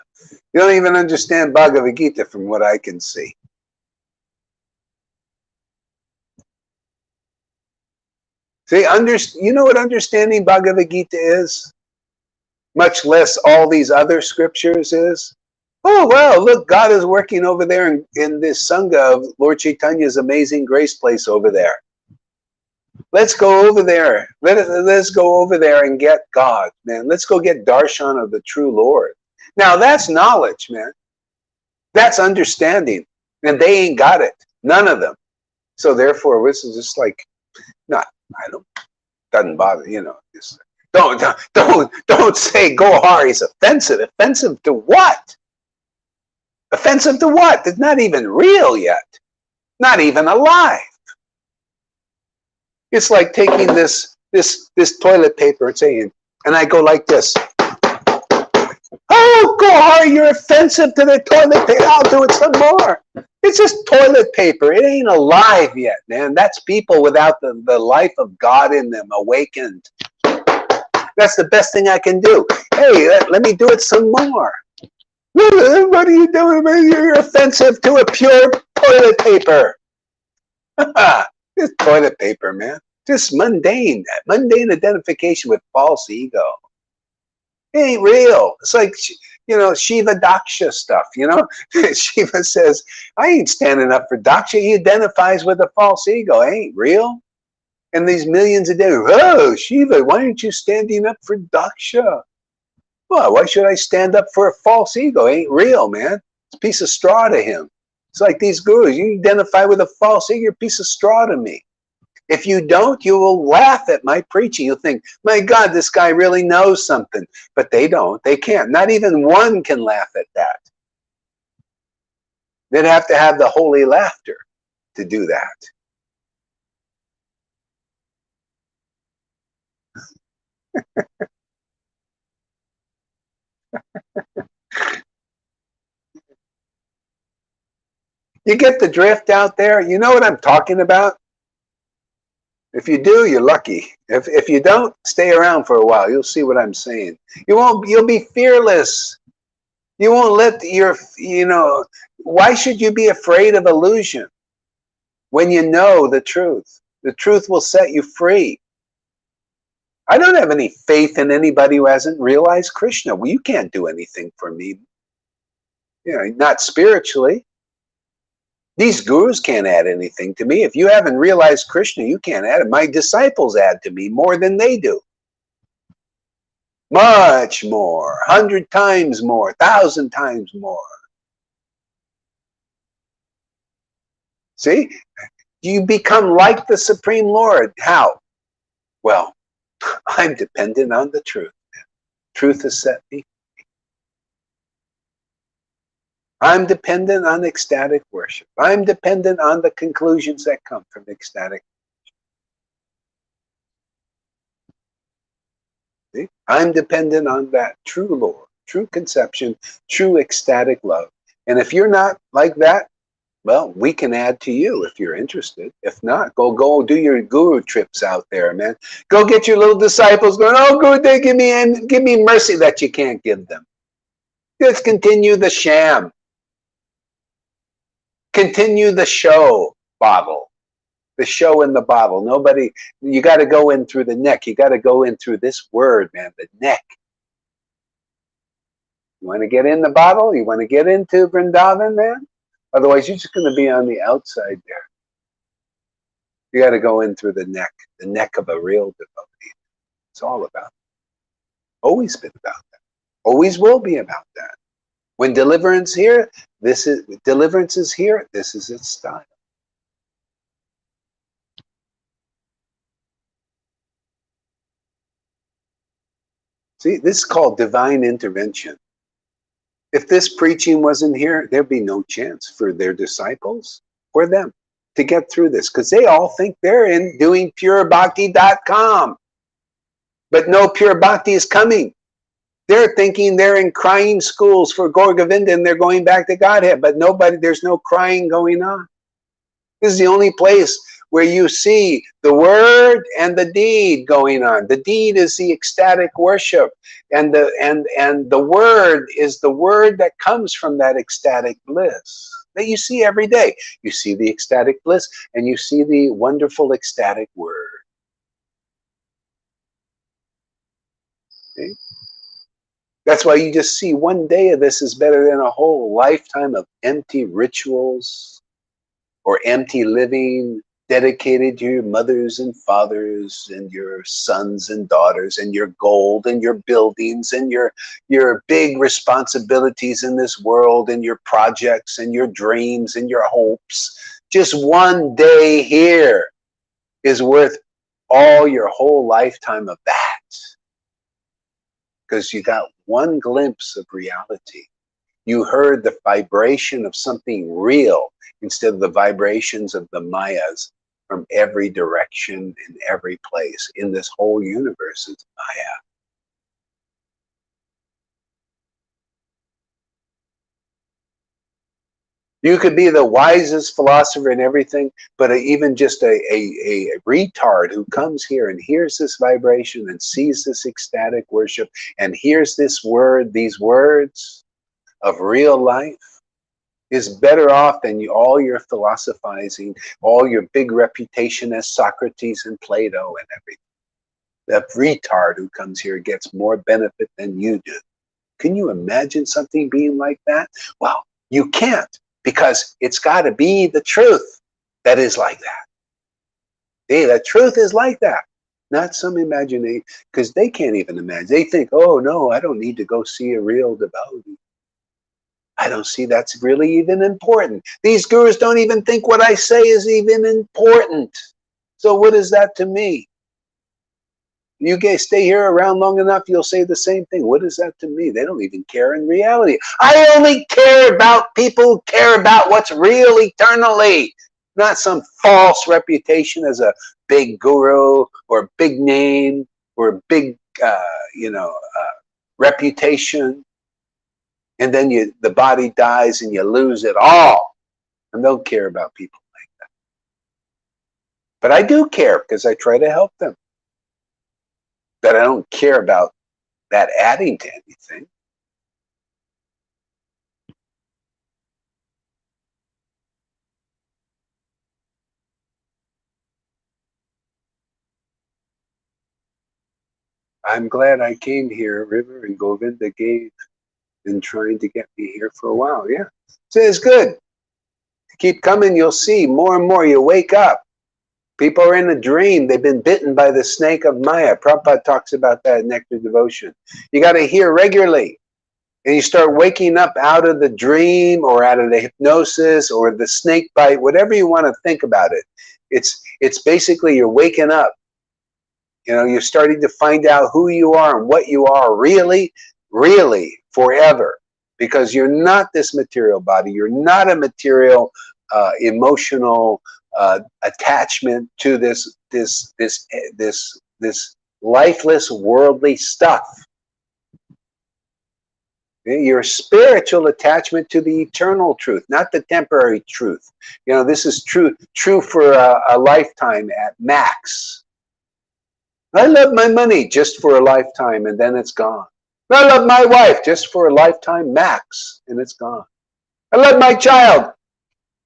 [SPEAKER 1] You don't even understand Bhagavad Gita from what I can see. See, you know what understanding Bhagavad Gita is? Much less all these other scriptures is. Oh, well, look, God is working over there in this Sangha of Lord Chaitanya's Amazing Grace place over there. Let's go over there. Let's go over there and get God, man. Let's go get darshan of the true Lord. Now, that's knowledge, man. That's understanding. And they ain't got it. None of them. So therefore, this is just like, doesn't bother, you know. Just, don't say Gohar is offensive. Offensive to what? Offensive to what? It's not even real yet. Not even alive. It's like taking this toilet paper and saying, and I go like this. Oh, Gohar, you're offensive to the toilet paper. I'll do it some more. It's just toilet paper. It ain't alive yet, man. That's people without the life of God in them, awakened. That's the best thing I can do. Hey, let me do it some more. What are you doing? You're offensive to a pure toilet paper. Just toilet paper, man. Just mundane identification with false ego. It ain't real. It's like, you know, Shiva Daksha stuff, you know? Shiva says, I ain't standing up for Daksha. He identifies with a false ego. It ain't real. And these millions of days, oh, Shiva, why aren't you standing up for Daksha? Well, why should I stand up for a false ego? It ain't real, man. It's a piece of straw to him. It's like these gurus. You identify with a false ego, you're a piece of straw to me. If you don't, you will laugh at my preaching. You'll think, my God, this guy really knows something. But they don't. They can't. Not even one can laugh at that. They'd have to have the holy laughter to do that. You get the drift out there? You know what I'm talking about? If you do, you're lucky. If you don't, stay around for a while. You'll see what I'm saying. You'll be fearless. You won't let why should you be afraid of illusion when you know the truth? The truth will set you free. I don't have any faith in anybody who hasn't realized Krishna. Well, you can't do anything for me. You know, not spiritually. These gurus can't add anything to me. If you haven't realized Krishna, you can't add it. My disciples add to me more than they do. Much more. 100 times more. 1,000 times more. See? You become like the Supreme Lord. How? Well, I'm dependent on the truth. Truth has set me. I'm dependent on ecstatic worship. I'm dependent on the conclusions that come from ecstatic worship. See? I'm dependent on that true Lord, true conception, true ecstatic love. And if you're not like that, well, we can add to you if you're interested. If not, go do your guru trips out there, man. Go get your little disciples going, oh, Guru, they give me mercy that you can't give them. Just continue the sham. Continue the show bottle. The show in the bottle. Nobody, you got to go in through the neck. You got to go in through this word, man, the neck. You want to get in the bottle? You want to get into Vrindavan, man? Otherwise, you're just going to be on the outside there. You got to go in through the neck of a real devotee. It's all about it. Always been about that. Always will be about that. When deliverance is here, this is its style. See, this is called divine intervention. If this preaching wasn't here, there'd be no chance for their disciples or them to get through this, because they all think they're in doing purebhakti.com. But no pure bhakti is coming. They're thinking they're in crying schools for Gaur Govinda and they're going back to Godhead, but there's no crying going on. This is the only place where you see the word and the deed going on. The deed is the ecstatic worship, and the word is the word that comes from that ecstatic bliss that you see every day. You see the ecstatic bliss, and you see the wonderful ecstatic word. See? That's why you just see one day of this is better than a whole lifetime of empty rituals or empty living dedicated to your mothers and fathers and your sons and daughters and your gold and your buildings and your big responsibilities in this world and your projects and your dreams and your hopes. Just one day here is worth all your whole lifetime of that. Because you got one glimpse of reality. You heard the vibration of something real instead of the vibrations of the Mayas from every direction in every place. In this whole universe, it's Maya. You could be the wisest philosopher and everything, but even just a retard who comes here and hears this vibration and sees this ecstatic worship and hears this word, these words of real life, is better off than all your philosophizing, all your big reputation as Socrates and Plato and everything. That retard who comes here gets more benefit than you do. Can you imagine something being like that? Well, you can't, because it's got to be the truth that is like that. Hey, the truth is like that, not some imagination, because they can't even imagine. They think, oh no, I don't need to go see a real devotee. I don't see that's really even important. These gurus don't even think what I say is even important. So what is that to me? You guys stay here around long enough, you'll say the same thing. What is that to me? They don't even care in reality. I only care about people who care about what's real eternally, not some false reputation as a big guru or big name or big, reputation. And then the body dies and you lose it all. And don't care about people like that. But I do care because I try to help them. But I don't care about that adding to anything. I'm glad I came here, River and Govinda gave been trying to get me here for a while. Yeah. So it's good. Keep coming, you'll see more and more. You wake up. People are in a dream. They've been bitten by the snake of Maya. Prabhupada talks about that in Nectar Devotion. You got to hear regularly. And you start waking up out of the dream or out of the hypnosis or the snake bite, whatever you want to think about it. It's basically you're waking up. You're starting to find out who you are and what you are really, really forever. Because you're not this material body. You're not a material, emotional attachment to this lifeless worldly stuff. Your spiritual attachment to the eternal truth, not the temporary truth. This is true for a lifetime at max. I love my money just for a lifetime and then it's gone. I love my wife just for a lifetime max and it's gone. I love my child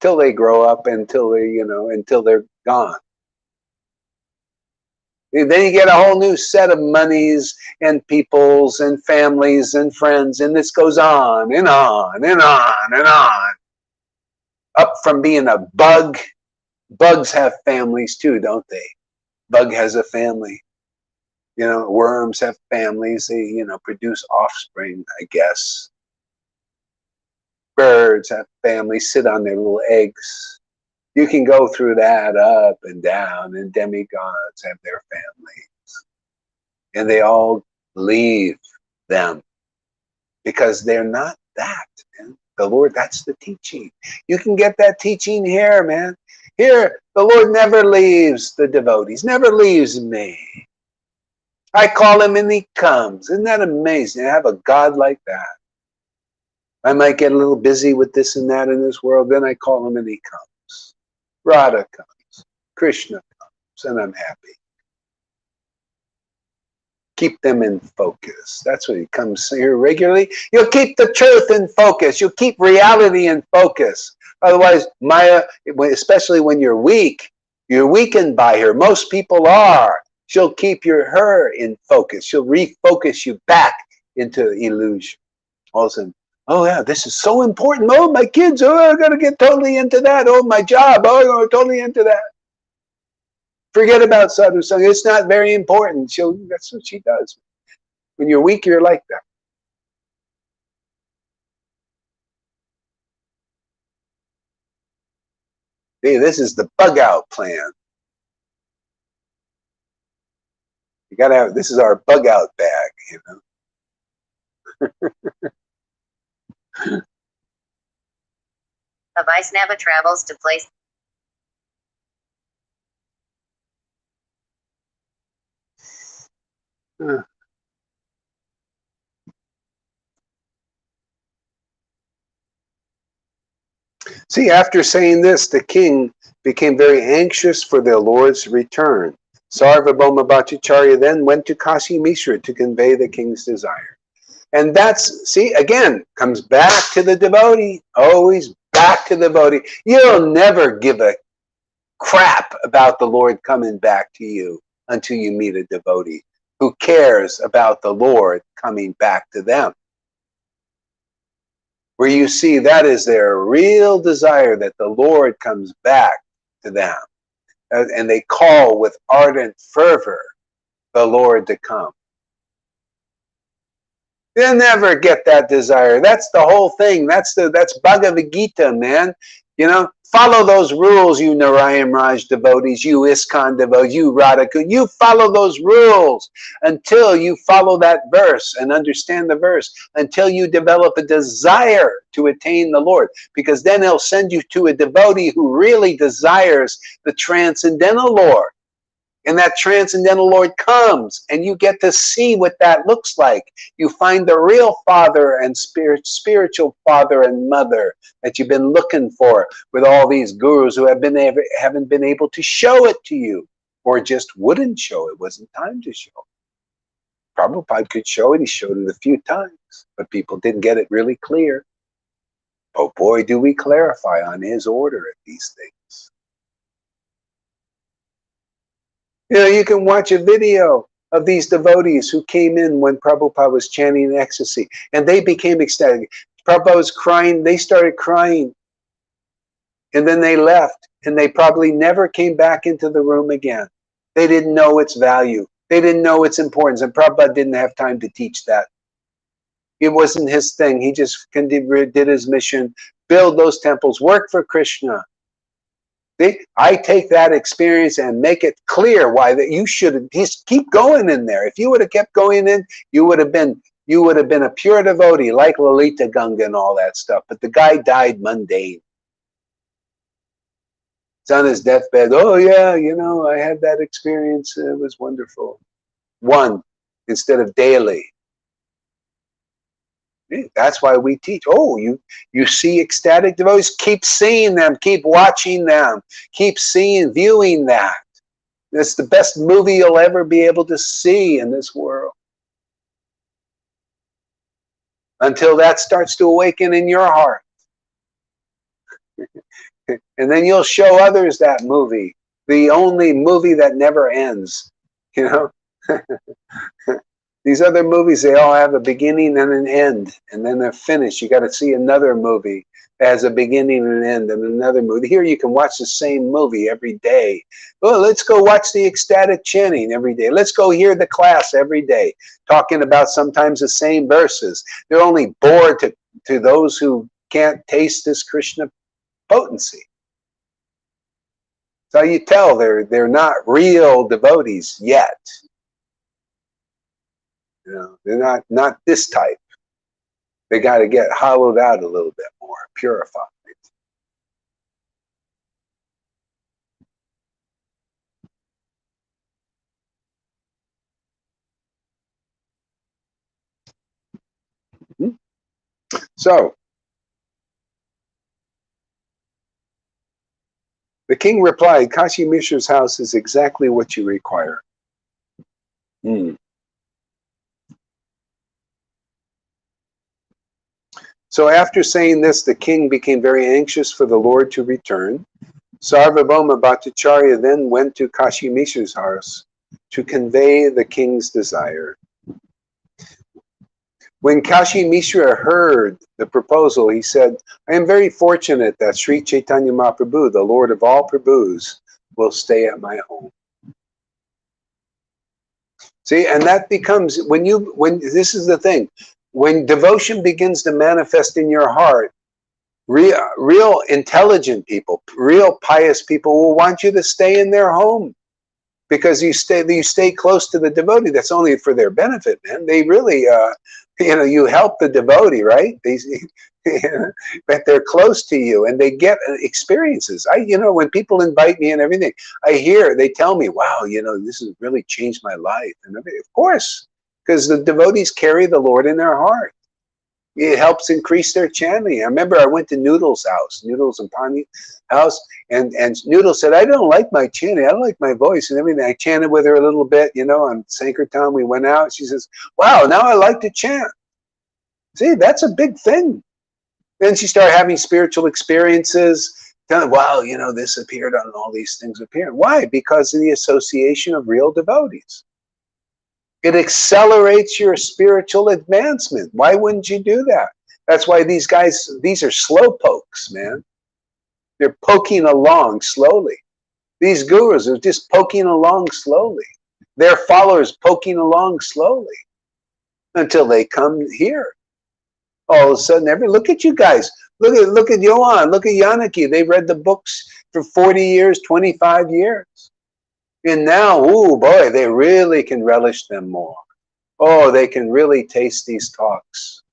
[SPEAKER 1] till they grow up, until they're gone. And then you get a whole new set of monies and peoples and families and friends, and this goes on and on and on and on. Up from being a bug. Bugs have families too, don't they? Bug has a family. Worms have families. They, produce offspring, I guess. Birds have families, sit on their little eggs. You can go through that up and down, and demigods have their families. And they all leave them because they're not that, man. The Lord, that's the teaching. You can get that teaching here, man. Here, the Lord never leaves the devotees, never leaves me. I call him and he comes. Isn't that amazing to have a God like that? I might get a little busy with this and that in this world, then I call him and he comes. Radha comes. Krishna comes, and I'm happy. Keep them in focus. That's what he comes here regularly. You'll keep the truth in focus. You'll keep reality in focus. Otherwise, Maya, especially when you're weakened by her. Most people are. She'll keep her in focus. She'll refocus you back into illusion. All of a sudden, oh yeah, this is so important. Oh, my kids, oh, I gotta get totally into that. Oh, my job, oh, I'm going totally into that. Forget about sadhu sangha. It's not very important. That's what she does. When you're weak, you're like that. Hey, this is the bug out plan. You gotta have, this is our bug out bag, you know.
[SPEAKER 5] A Vaisnava travels to place.
[SPEAKER 1] See, after saying this, the king became very anxious for their Lord's return. Sarvabhauma Bhattacharya then went to Kashi Mishra to convey the king's desire. And that's, see, again, comes back to the devotee, always back to the devotee. You'll never give a crap about the Lord coming back to you until you meet a devotee who cares about the Lord coming back to them. Where you see that is their real desire, that the Lord comes back to them. And they call with ardent fervor the Lord to come. They'll never get that desire. That's the whole thing. That's Bhagavad Gita, man. You know, follow those rules, you Narayan Raj devotees, you ISKCON devotees, you Radha. You follow those rules until you follow that verse and understand the verse, until you develop a desire to attain the Lord. Because then he'll send you to a devotee who really desires the transcendental Lord. And that transcendental Lord comes, and you get to see what that looks like. You find the real father and spiritual father and mother that you've been looking for with all these gurus who haven't been able to show it to you, or just wouldn't show it. Wasn't time to show it. Prabhupada could show it. He showed it a few times, but people didn't get it really clear. Oh boy, do we clarify on his order at these things. You know, you can watch a video of these devotees who came in when Prabhupada was chanting ecstasy, and they became ecstatic. Prabhupada was crying, they started crying, and then they left, and they probably never came back into the room again. They didn't know its value. They didn't know its importance, and Prabhupada didn't have time to teach that. It wasn't his thing. He just did his mission, build those temples, work for Krishna. I take that experience and make it clear why that you should just keep going in there. If you would have kept going in, you would have been a pure devotee like Lalita Ganga and all that stuff. But the guy died mundane. He's on his deathbed. Oh yeah, you know, I had that experience. It was wonderful. One instead of daily. That's why we teach. Oh, you see ecstatic devotees, keep seeing them, keep watching them, keep viewing that. It's the best movie you'll ever be able to see in this world. Until that starts to awaken in your heart. And then you'll show others that movie. The only movie that never ends. You know? These other movies, they all have a beginning and an end, and then they're finished. You got to see another movie that has a beginning and an end, and another movie. Here you can watch the same movie every day. Well, let's go watch the ecstatic chanting every day. Let's go hear the class every day, talking about sometimes the same verses. They're only bored to those who can't taste this Krishna potency. So you tell they're not real devotees yet. You know, they're not this type. They got to get hollowed out a little bit more, purified. So, The king replied, Kashi Mishra's house is exactly what you require. So after saying this, the king became very anxious for the Lord to return. Sarvabhauma Bhattacharya then went to Kashi Mishra's house to convey the king's desire. When Kashi Mishra heard the proposal, he said, I am very fortunate that Sri Chaitanya Mahaprabhu, the Lord of all Prabhus, will stay at my home. See, and that becomes, when this is the thing, when devotion begins to manifest in your heart, real intelligent people, real pious people will want you to stay in their home. Because you stay close to the devotee. That's only for their benefit, man. They really, you help the devotee, right? But they're close to you, and they get experiences. When people invite me and everything, they tell me, wow, this has really changed my life. And everything. Of course, because the devotees carry the Lord in their heart. It helps increase their chanting. I remember I went to Noodle's house, Noodles and Pani house, and Noodle said, I don't like my chanting. I don't like my voice and everything. I chanted with her a little bit, on Sankirtan. We went out. She says, wow, now I like to chant. See, that's a big thing. Then she started having spiritual experiences. Telling, wow, this appeared on all these things appearing. Why? Because of the association of real devotees. It accelerates your spiritual advancement. Why wouldn't you do that? That's why these are slow pokes, man. They're poking along slowly. These gurus are just poking along slowly. Their followers poking along slowly until they come here. All of a sudden, look at you guys. Look at Johan. Look at Janaki. They read the books for 40 years, 25 years. And now, oh boy, they really can relish them more. Oh, they can really taste these talks.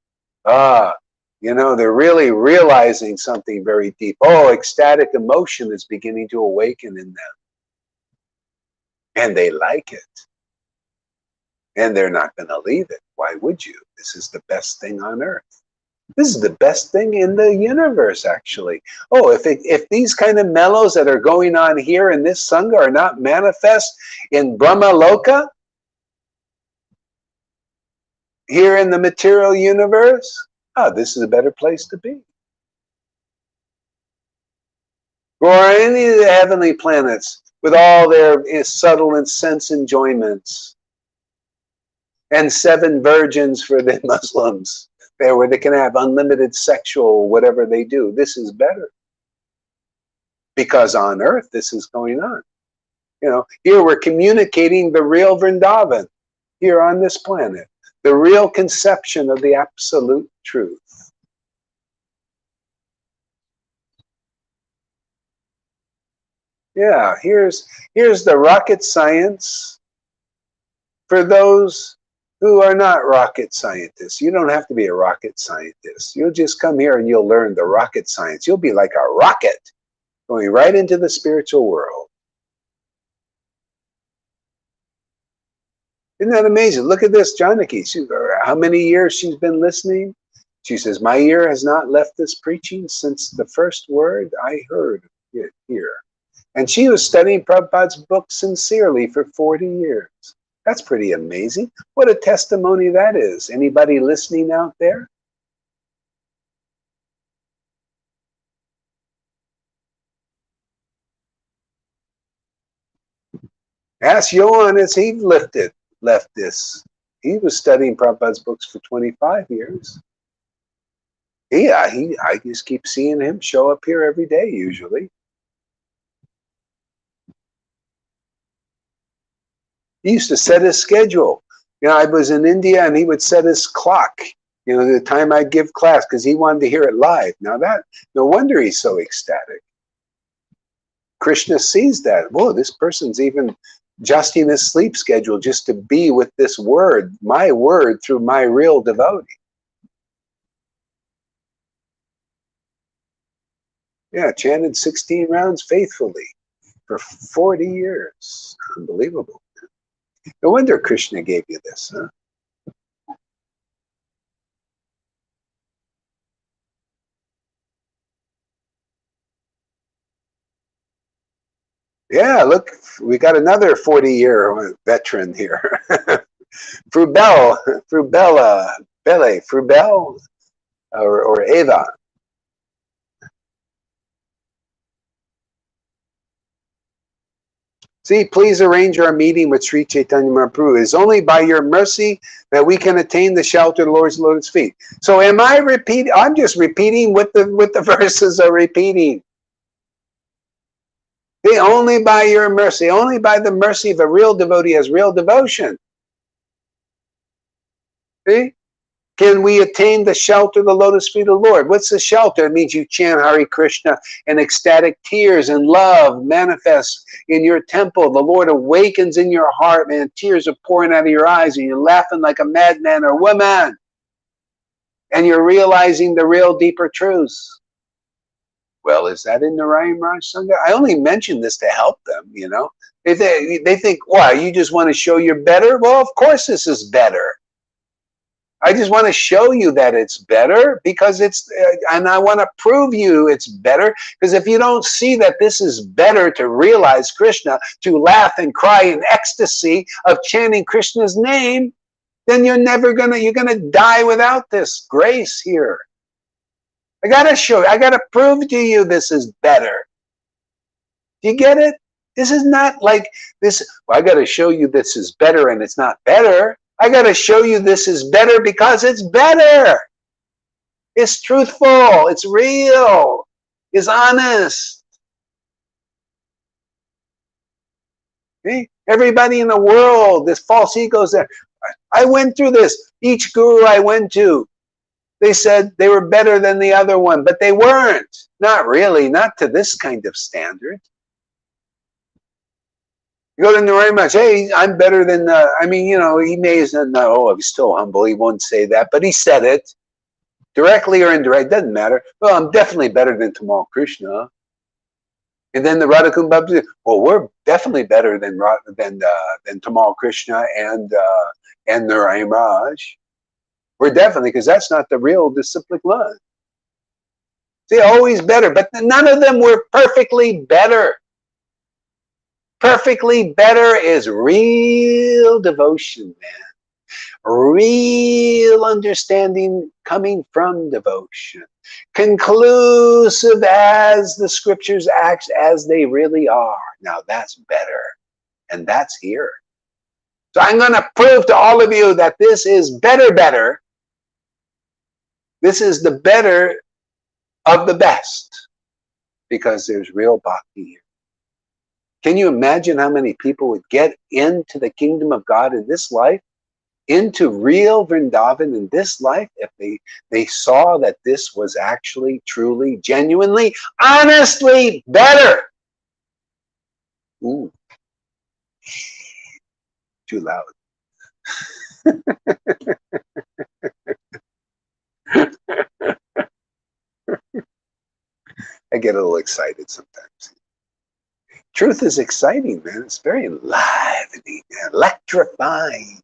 [SPEAKER 1] They're really realizing something very deep. Oh, ecstatic emotion is beginning to awaken in them. And they like it. And they're not going to leave it. Why would you? This is the best thing on earth. This is the best thing in the universe, actually. Oh, if these kind of mellows that are going on here in this Sangha are not manifest in Brahma Loka, here in the material universe, this is a better place to be. Or any of the heavenly planets with all their subtle and sense enjoyments. And 7 virgins for the Muslims. Where they can have unlimited sexual whatever they do. This is better. Because on earth, this is going on. Here we're communicating the real Vrindavan. Here on this planet. The real conception of the absolute truth. Yeah, here's the rocket science for those who are not rocket scientists. You don't have to be a rocket scientist. You'll just come here and you'll learn the rocket science. You'll be like a rocket going right into the spiritual world. Isn't that amazing? Look at this, Janaki. How many years she's been listening? She says, my ear has not left this preaching since the first word I heard it here. And she was studying Prabhupada's book sincerely for 40 years. That's pretty amazing. What a testimony that is. Anybody listening out there? Ask Johan as he left this. He was studying Prabhupada's books for 25 years. I just keep seeing him show up here every day, usually. He used to set his schedule. I was in India and he would set his clock, the time I'd give class because he wanted to hear it live. Now no wonder he's so ecstatic. Krishna sees that. Whoa, this person's even adjusting his sleep schedule just to be with this word, my word, through my real devotee. Yeah, chanted 16 rounds faithfully for 40 years. Unbelievable. No wonder Krishna gave you this, huh? Yeah, look, we got another 40-year veteran here. Frubel, or Eva. See, please arrange our meeting with Sri Chaitanya Mahaprabhu. It is only by your mercy that we can attain the shelter of the Lord's lotus feet. So am I repeating? I'm just repeating what the verses are repeating. See, only by your mercy, only by the mercy of a real devotee has real devotion. See? Can we attain the shelter of the lotus feet of the Lord? What's the shelter? It means you chant Hare Krishna and ecstatic tears and love manifests in your temple. The Lord awakens in your heart, man. Tears are pouring out of your eyes and you're laughing like a madman or woman. And you're realizing the real deeper truths. Well, is that in the Ryan Raj Sangha? I only mention this to help them, you know. They think, why, you just want to show you're better? Well, of course this is better. I just want to show you that it's better because it's, and I want to prove you it's better, because if you don't see that this is better to realize Krishna, to laugh and cry in ecstasy of chanting Krishna's name, then you're gonna die without this grace here. I gotta show you, I gotta prove to you this is better. Do you get it? This is not like this, well, I gotta show you this is better and it's not better. I got to show you this is better because it's better. It's truthful. It's real. It's honest. Okay? Everybody in the world, this false egos there. I went through this. Each guru I went to, they said they were better than the other one, but they weren't. Not really. Not to this kind of standard. You go to Narayana, hey, I'm better than, I mean, you know, he may say, no, I'm still humble. He won't say that, but he said it. Directly or indirect, doesn't matter. Well, I'm definitely better than Tamal Krishna. And then the Radhakund Baba said, well, we're definitely better than Tamal Krishna and Narayana Raj. We're definitely, because that's not the real disciplic line. See, always better, but none of them were perfectly better. Perfectly better is real devotion, man. Real understanding coming from devotion. Conclusive as the scriptures act as they really are. Now that's better. And that's here. So I'm going to prove to all of you that this is better. This is the better of the best. Because there's real bhakti here. Can you imagine how many people would get into the kingdom of God in this life, into real Vrindavan in this life, if they saw that this was actually, truly, genuinely, honestly better? Ooh, too loud. I get a little excited sometimes. Truth is exciting, man. It's very enlivening, electrifying.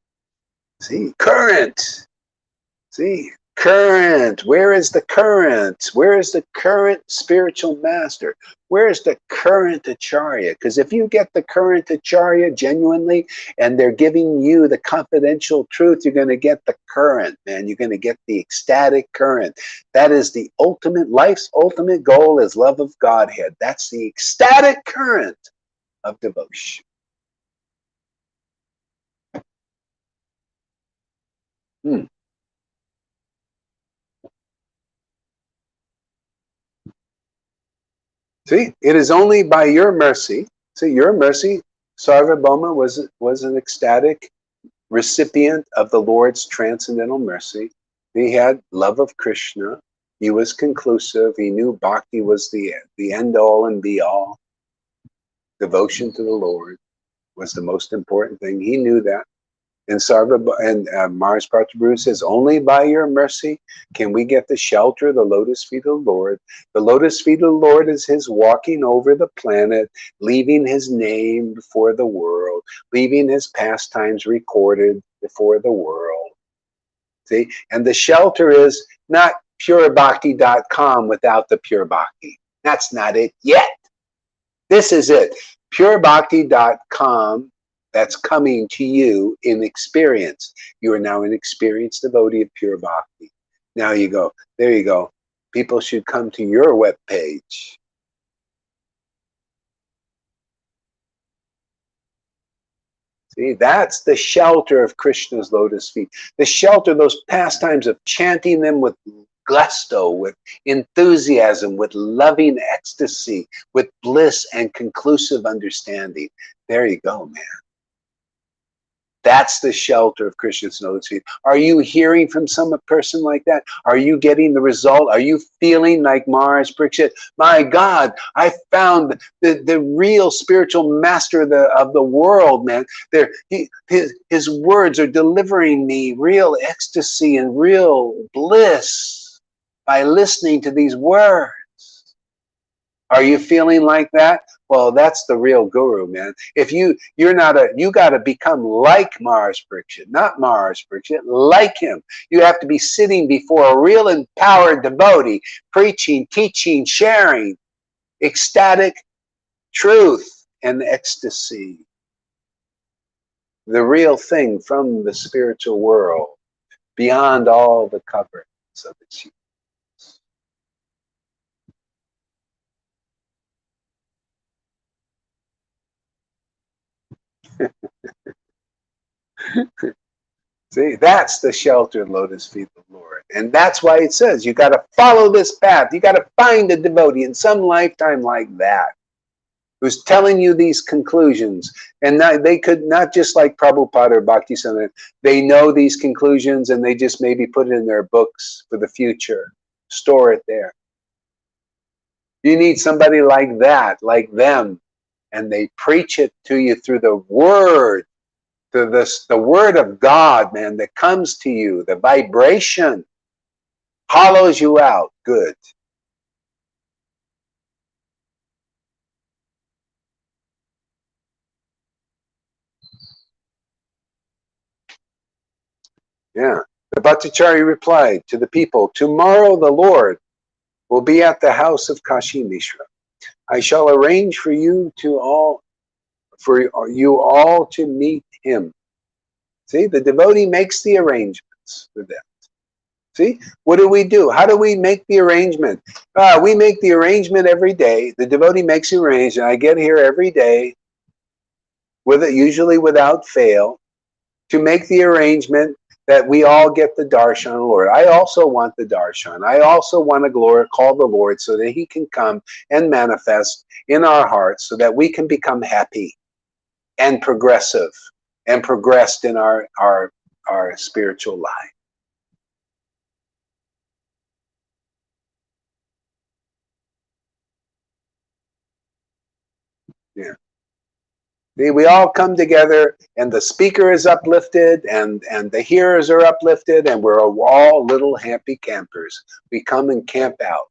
[SPEAKER 1] See, current. See, current. Where is the current? Where is the current spiritual master? Where is the current acharya? Because if you get the current acharya genuinely and they're giving you the confidential truth, you're going to get the current, man. You're going to get the ecstatic current. That is the ultimate, life's ultimate goal is love of Godhead. That's the ecstatic current of devotion. See, it is only by your mercy. See, your mercy, Sarvabhauma was an ecstatic recipient of the Lord's transcendental mercy. He had love of Krishna. He was conclusive. He knew bhakti was the end all and be all. Devotion to the Lord was the most important thing. He knew that. And Mars Prabhu says, only by your mercy can we get the shelter of the lotus feet of the Lord. The lotus feet of the Lord is his walking over the planet, leaving his name before the world, leaving his pastimes recorded before the world. See? And the shelter is not purebhakti.com without the pure bhakti. That's not it yet. This is it. purebhakti.com, that's coming to you in experience. You are now an experienced devotee of pure bhakti. Now you go, there you go. People should come to your webpage. See, that's the shelter of Krishna's lotus feet. The shelter, those pastimes of chanting them with gusto, with enthusiasm, with loving ecstasy, with bliss and conclusive understanding. There you go, man. That's the shelter of Krishna's lotus feet. Are you hearing from some person like that? Are you getting the result? Are you feeling like Maharaj Parikshit? My God, I found the real spiritual master of the world, man. His words are delivering me real ecstasy and real bliss by listening to these words. Are you feeling like that? Well, that's the real guru, man. If you're not you got to become like Maharaj Parikshit, not Maharaj Parikshit, like him. You have to be sitting before a real empowered devotee, preaching, teaching, sharing ecstatic truth and ecstasy. The real thing from the spiritual world, beyond all the coverings of its use. See, that's the sheltered lotus feet of the Lord. And that's why it says you got to follow this path. You got to find a devotee in some lifetime like that, who's telling you these conclusions. And they could not just like Prabhupada or Bhaktisiddhanta, they know these conclusions and they just maybe put it in their books for the future. Store it there. You need somebody like that, like them. And they preach it to you through the word. The word of God, man, that comes to you, the vibration hollows you out. Good. Yeah. The Bhattacharya replied to the people, tomorrow the Lord will be at the house of Kashi Mishra. I shall arrange for you all to meet him. See, the devotee makes the arrangements for them. See, what do? How do we make the arrangement? We make the arrangement every day. The devotee makes the arrangement. I get here every day, usually without fail, to make the arrangement that we all get the darshan of the Lord. I also want the darshan. I also want to call the Lord so that he can come and manifest in our hearts so that we can become happy and progressive and progressed in our spiritual life. Yeah. See, we all come together and the speaker is uplifted and the hearers are uplifted and we're all little happy campers. We come and camp out.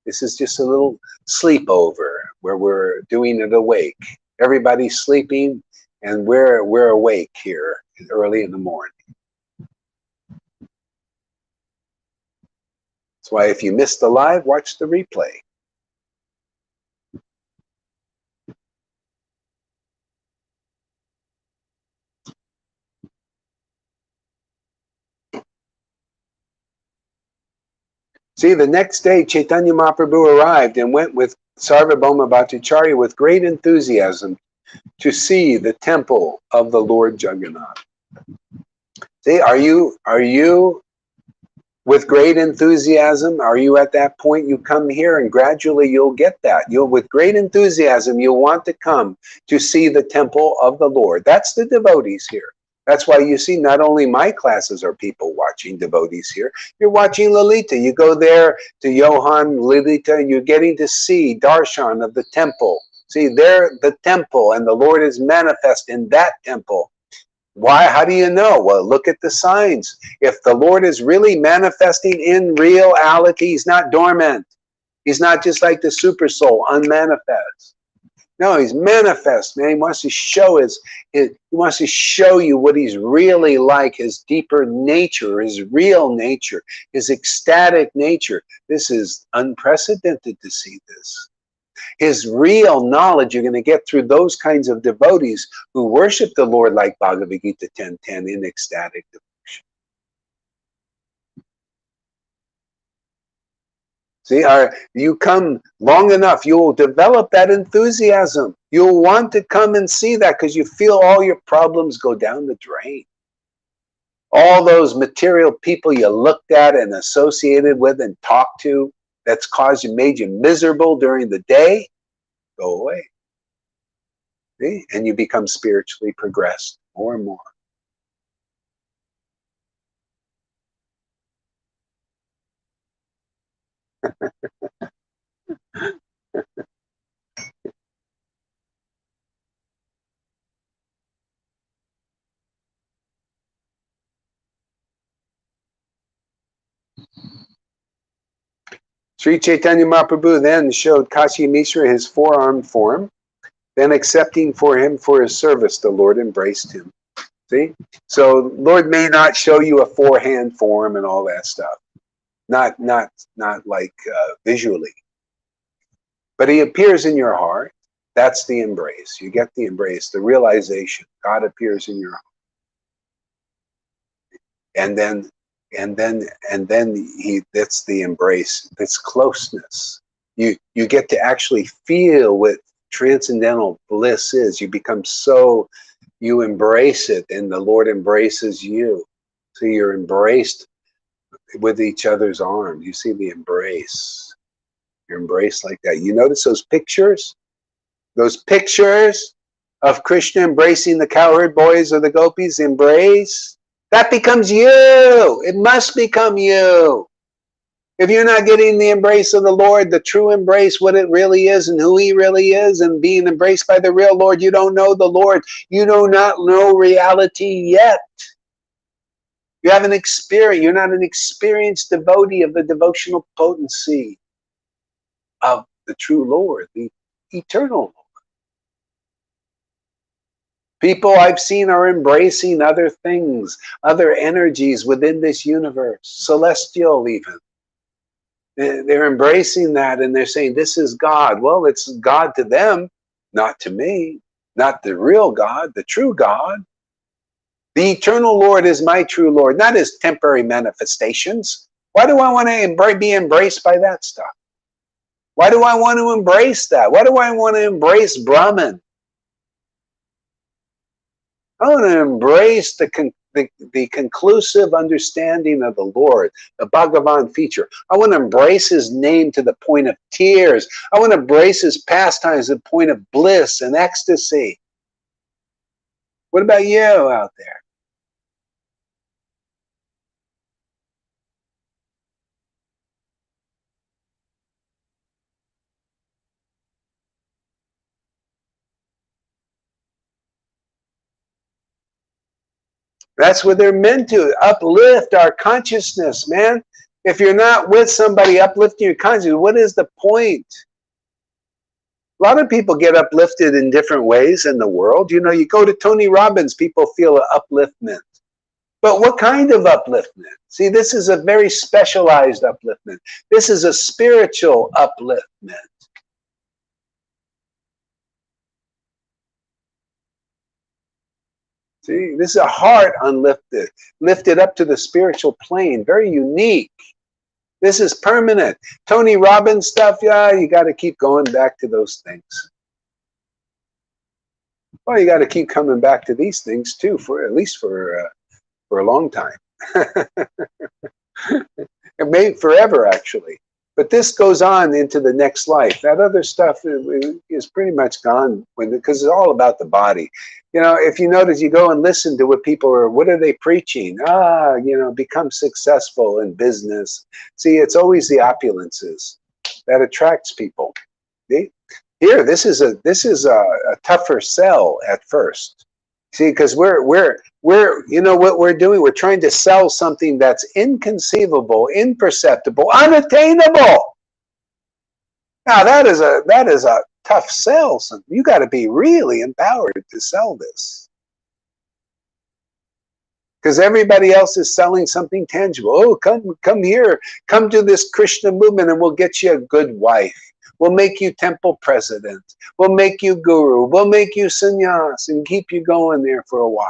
[SPEAKER 1] This is just a little sleepover where we're doing it awake. Everybody's sleeping and we're awake here early in the morning. That's why if you missed the live, watch the replay. See, the next day, Chaitanya Mahaprabhu arrived and went with Sarvabhauma Bhattacharya with great enthusiasm to see the temple of the Lord Jagannath. See, are you with great enthusiasm? Are you at that point? You come here and gradually you'll get that. With great enthusiasm, you'll want to come to see the temple of the Lord. That's the devotees here. That's why you see not only my classes are people watching devotees here. You're watching Lalita. You go there to Johan, Lalita, and you're getting to see darshan of the temple. See, there the temple, and the Lord is manifest in that temple. Why? How do you know? Well, look at the signs. If the Lord is really manifesting in reality, he's not dormant. He's not just like the super soul, unmanifest. No, he's manifest, man. He wants to show he wants to show you what he's really like, his deeper nature, his real nature, his ecstatic nature. This is unprecedented to see this. His real knowledge you're going to get through those kinds of devotees who worship the Lord like Bhagavad Gita 10:10 in ecstatic devotion. See, you come long enough, you'll develop that enthusiasm. You'll want to come and see that because you feel all your problems go down the drain. All those material people you looked at and associated with and talked to that's made you miserable during the day, go away. See? And you become spiritually progressed more and more. Sri Chaitanya Mahaprabhu then showed Kashi Mishra his four-armed form. Then accepting for him for his service, the Lord embraced him. See? So Lord may not show you a four-hand form and all that stuff. Not like visually. But he appears in your heart. That's the embrace. You get the embrace, the realization. God appears in your heart. And then that's the embrace. That's closeness. You get to actually feel what transcendental bliss is. You become so, you embrace it, and the Lord embraces you. So you're embraced with each other's arms. You see the embrace. You're embraced like that. You notice those pictures? Those pictures of Krishna embracing the cowherd boys or the gopis, embrace. That becomes you. It must become you. If you're not getting the embrace of the Lord, the true embrace, what it really is and who he really is, and being embraced by the real Lord, you don't know the Lord. You do not know reality yet. You haven't experienced, you're not an experienced devotee of the devotional potency of the true Lord, the eternal Lord. People I've seen are embracing other things, other energies within this universe, celestial even. They're embracing that and they're saying, this is God. Well, it's God to them, not to me, not the real God, the true God. The eternal Lord is my true Lord, not his temporary manifestations. Why do I want to be embraced by that stuff? Why do I want to embrace that? Why do I want to embrace Brahman? I want to embrace the conclusive understanding of the Lord, the Bhagavan feature. I want to embrace his name to the point of tears. I want to embrace his pastimes to the point of bliss and ecstasy. What about you out there? That's what they're meant to, uplift our consciousness, man. If you're not with somebody uplifting your consciousness, what is the point? A lot of people get uplifted in different ways in the world. You know, you go to Tony Robbins, people feel an upliftment. But what kind of upliftment? See, this is a very specialized upliftment. This is a spiritual upliftment. See, this is a heart unlifted, lifted up to the spiritual plane, very unique. This is permanent. Tony Robbins stuff, yeah, you got to keep going back to those things. Well, you got to keep coming back to these things too, at least for a long time. It may forever, actually. But this goes on into the next life. That other stuff is pretty much gone because it's all about the body. You know, if you notice, you go and listen to what people are, what are they preaching? You know, become successful in business. See, it's always the opulences that attracts people. See? Here, this is a tougher sell at first. See, because we're you know what we're doing? We're trying to sell something that's inconceivable, imperceptible, unattainable. Now that is a tough sell. You got to be really empowered to sell this, because everybody else is selling something tangible. Oh, come here, come to this Krishna movement, and we'll get you a good wife. We'll make you temple president. We'll make you guru. We'll make you sannyas and keep you going there for a while.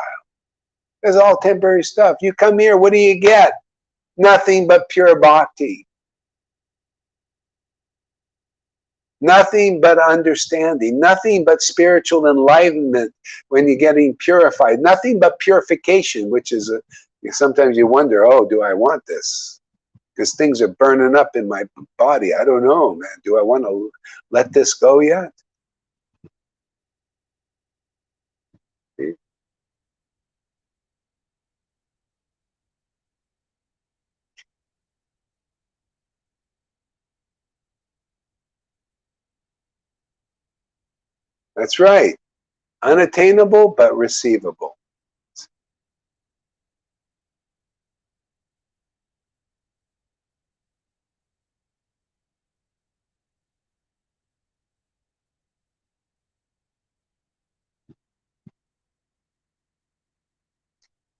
[SPEAKER 1] It's all temporary stuff. You come here, what do you get? Nothing but pure bhakti. Nothing but understanding. Nothing but spiritual enlightenment when you're getting purified. Nothing but purification, which is sometimes you wonder, oh, do I want this? Because things are burning up in my body. I don't know, man. Do I want to let this go yet? That's right. Unattainable but receivable.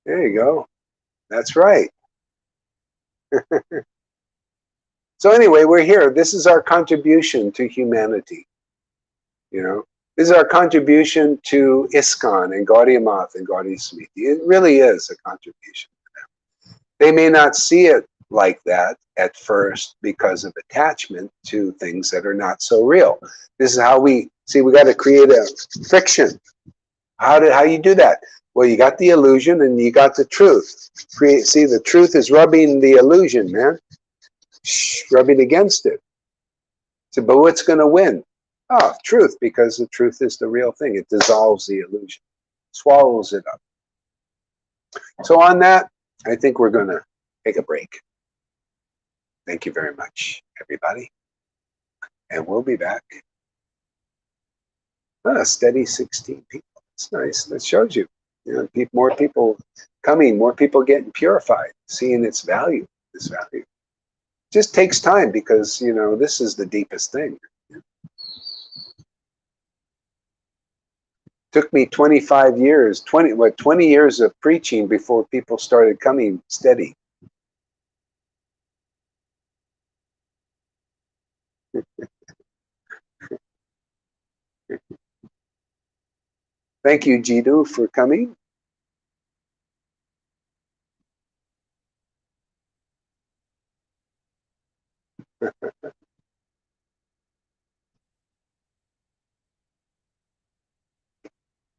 [SPEAKER 1] There you go. That's right. So anyway, we're here. This is our contribution to humanity. You know, this is our contribution to ISKCON and Gaudiya Math and Gaudiya Smriti. It really is a contribution to them. They may not see it like that at first because of attachment to things that are not so real. This is how we see. We got to create a friction. How you do that? Well, you got the illusion and you got the truth. See, the truth is rubbing the illusion, man. Rubbing against it. So, but what's going to win? Oh, truth, because the truth is the real thing. It dissolves the illusion, swallows it up. So on that, I think we're going to take a break. Thank you very much, everybody. And we'll be back. Steady 16 people. That's nice. That shows you. You know, more people coming, more people getting purified, seeing its value, this value. Just takes time because, you know, this is the deepest thing. Took me 25 years, 20 years of preaching before people started coming steady. Thank you, Jiddu, for coming.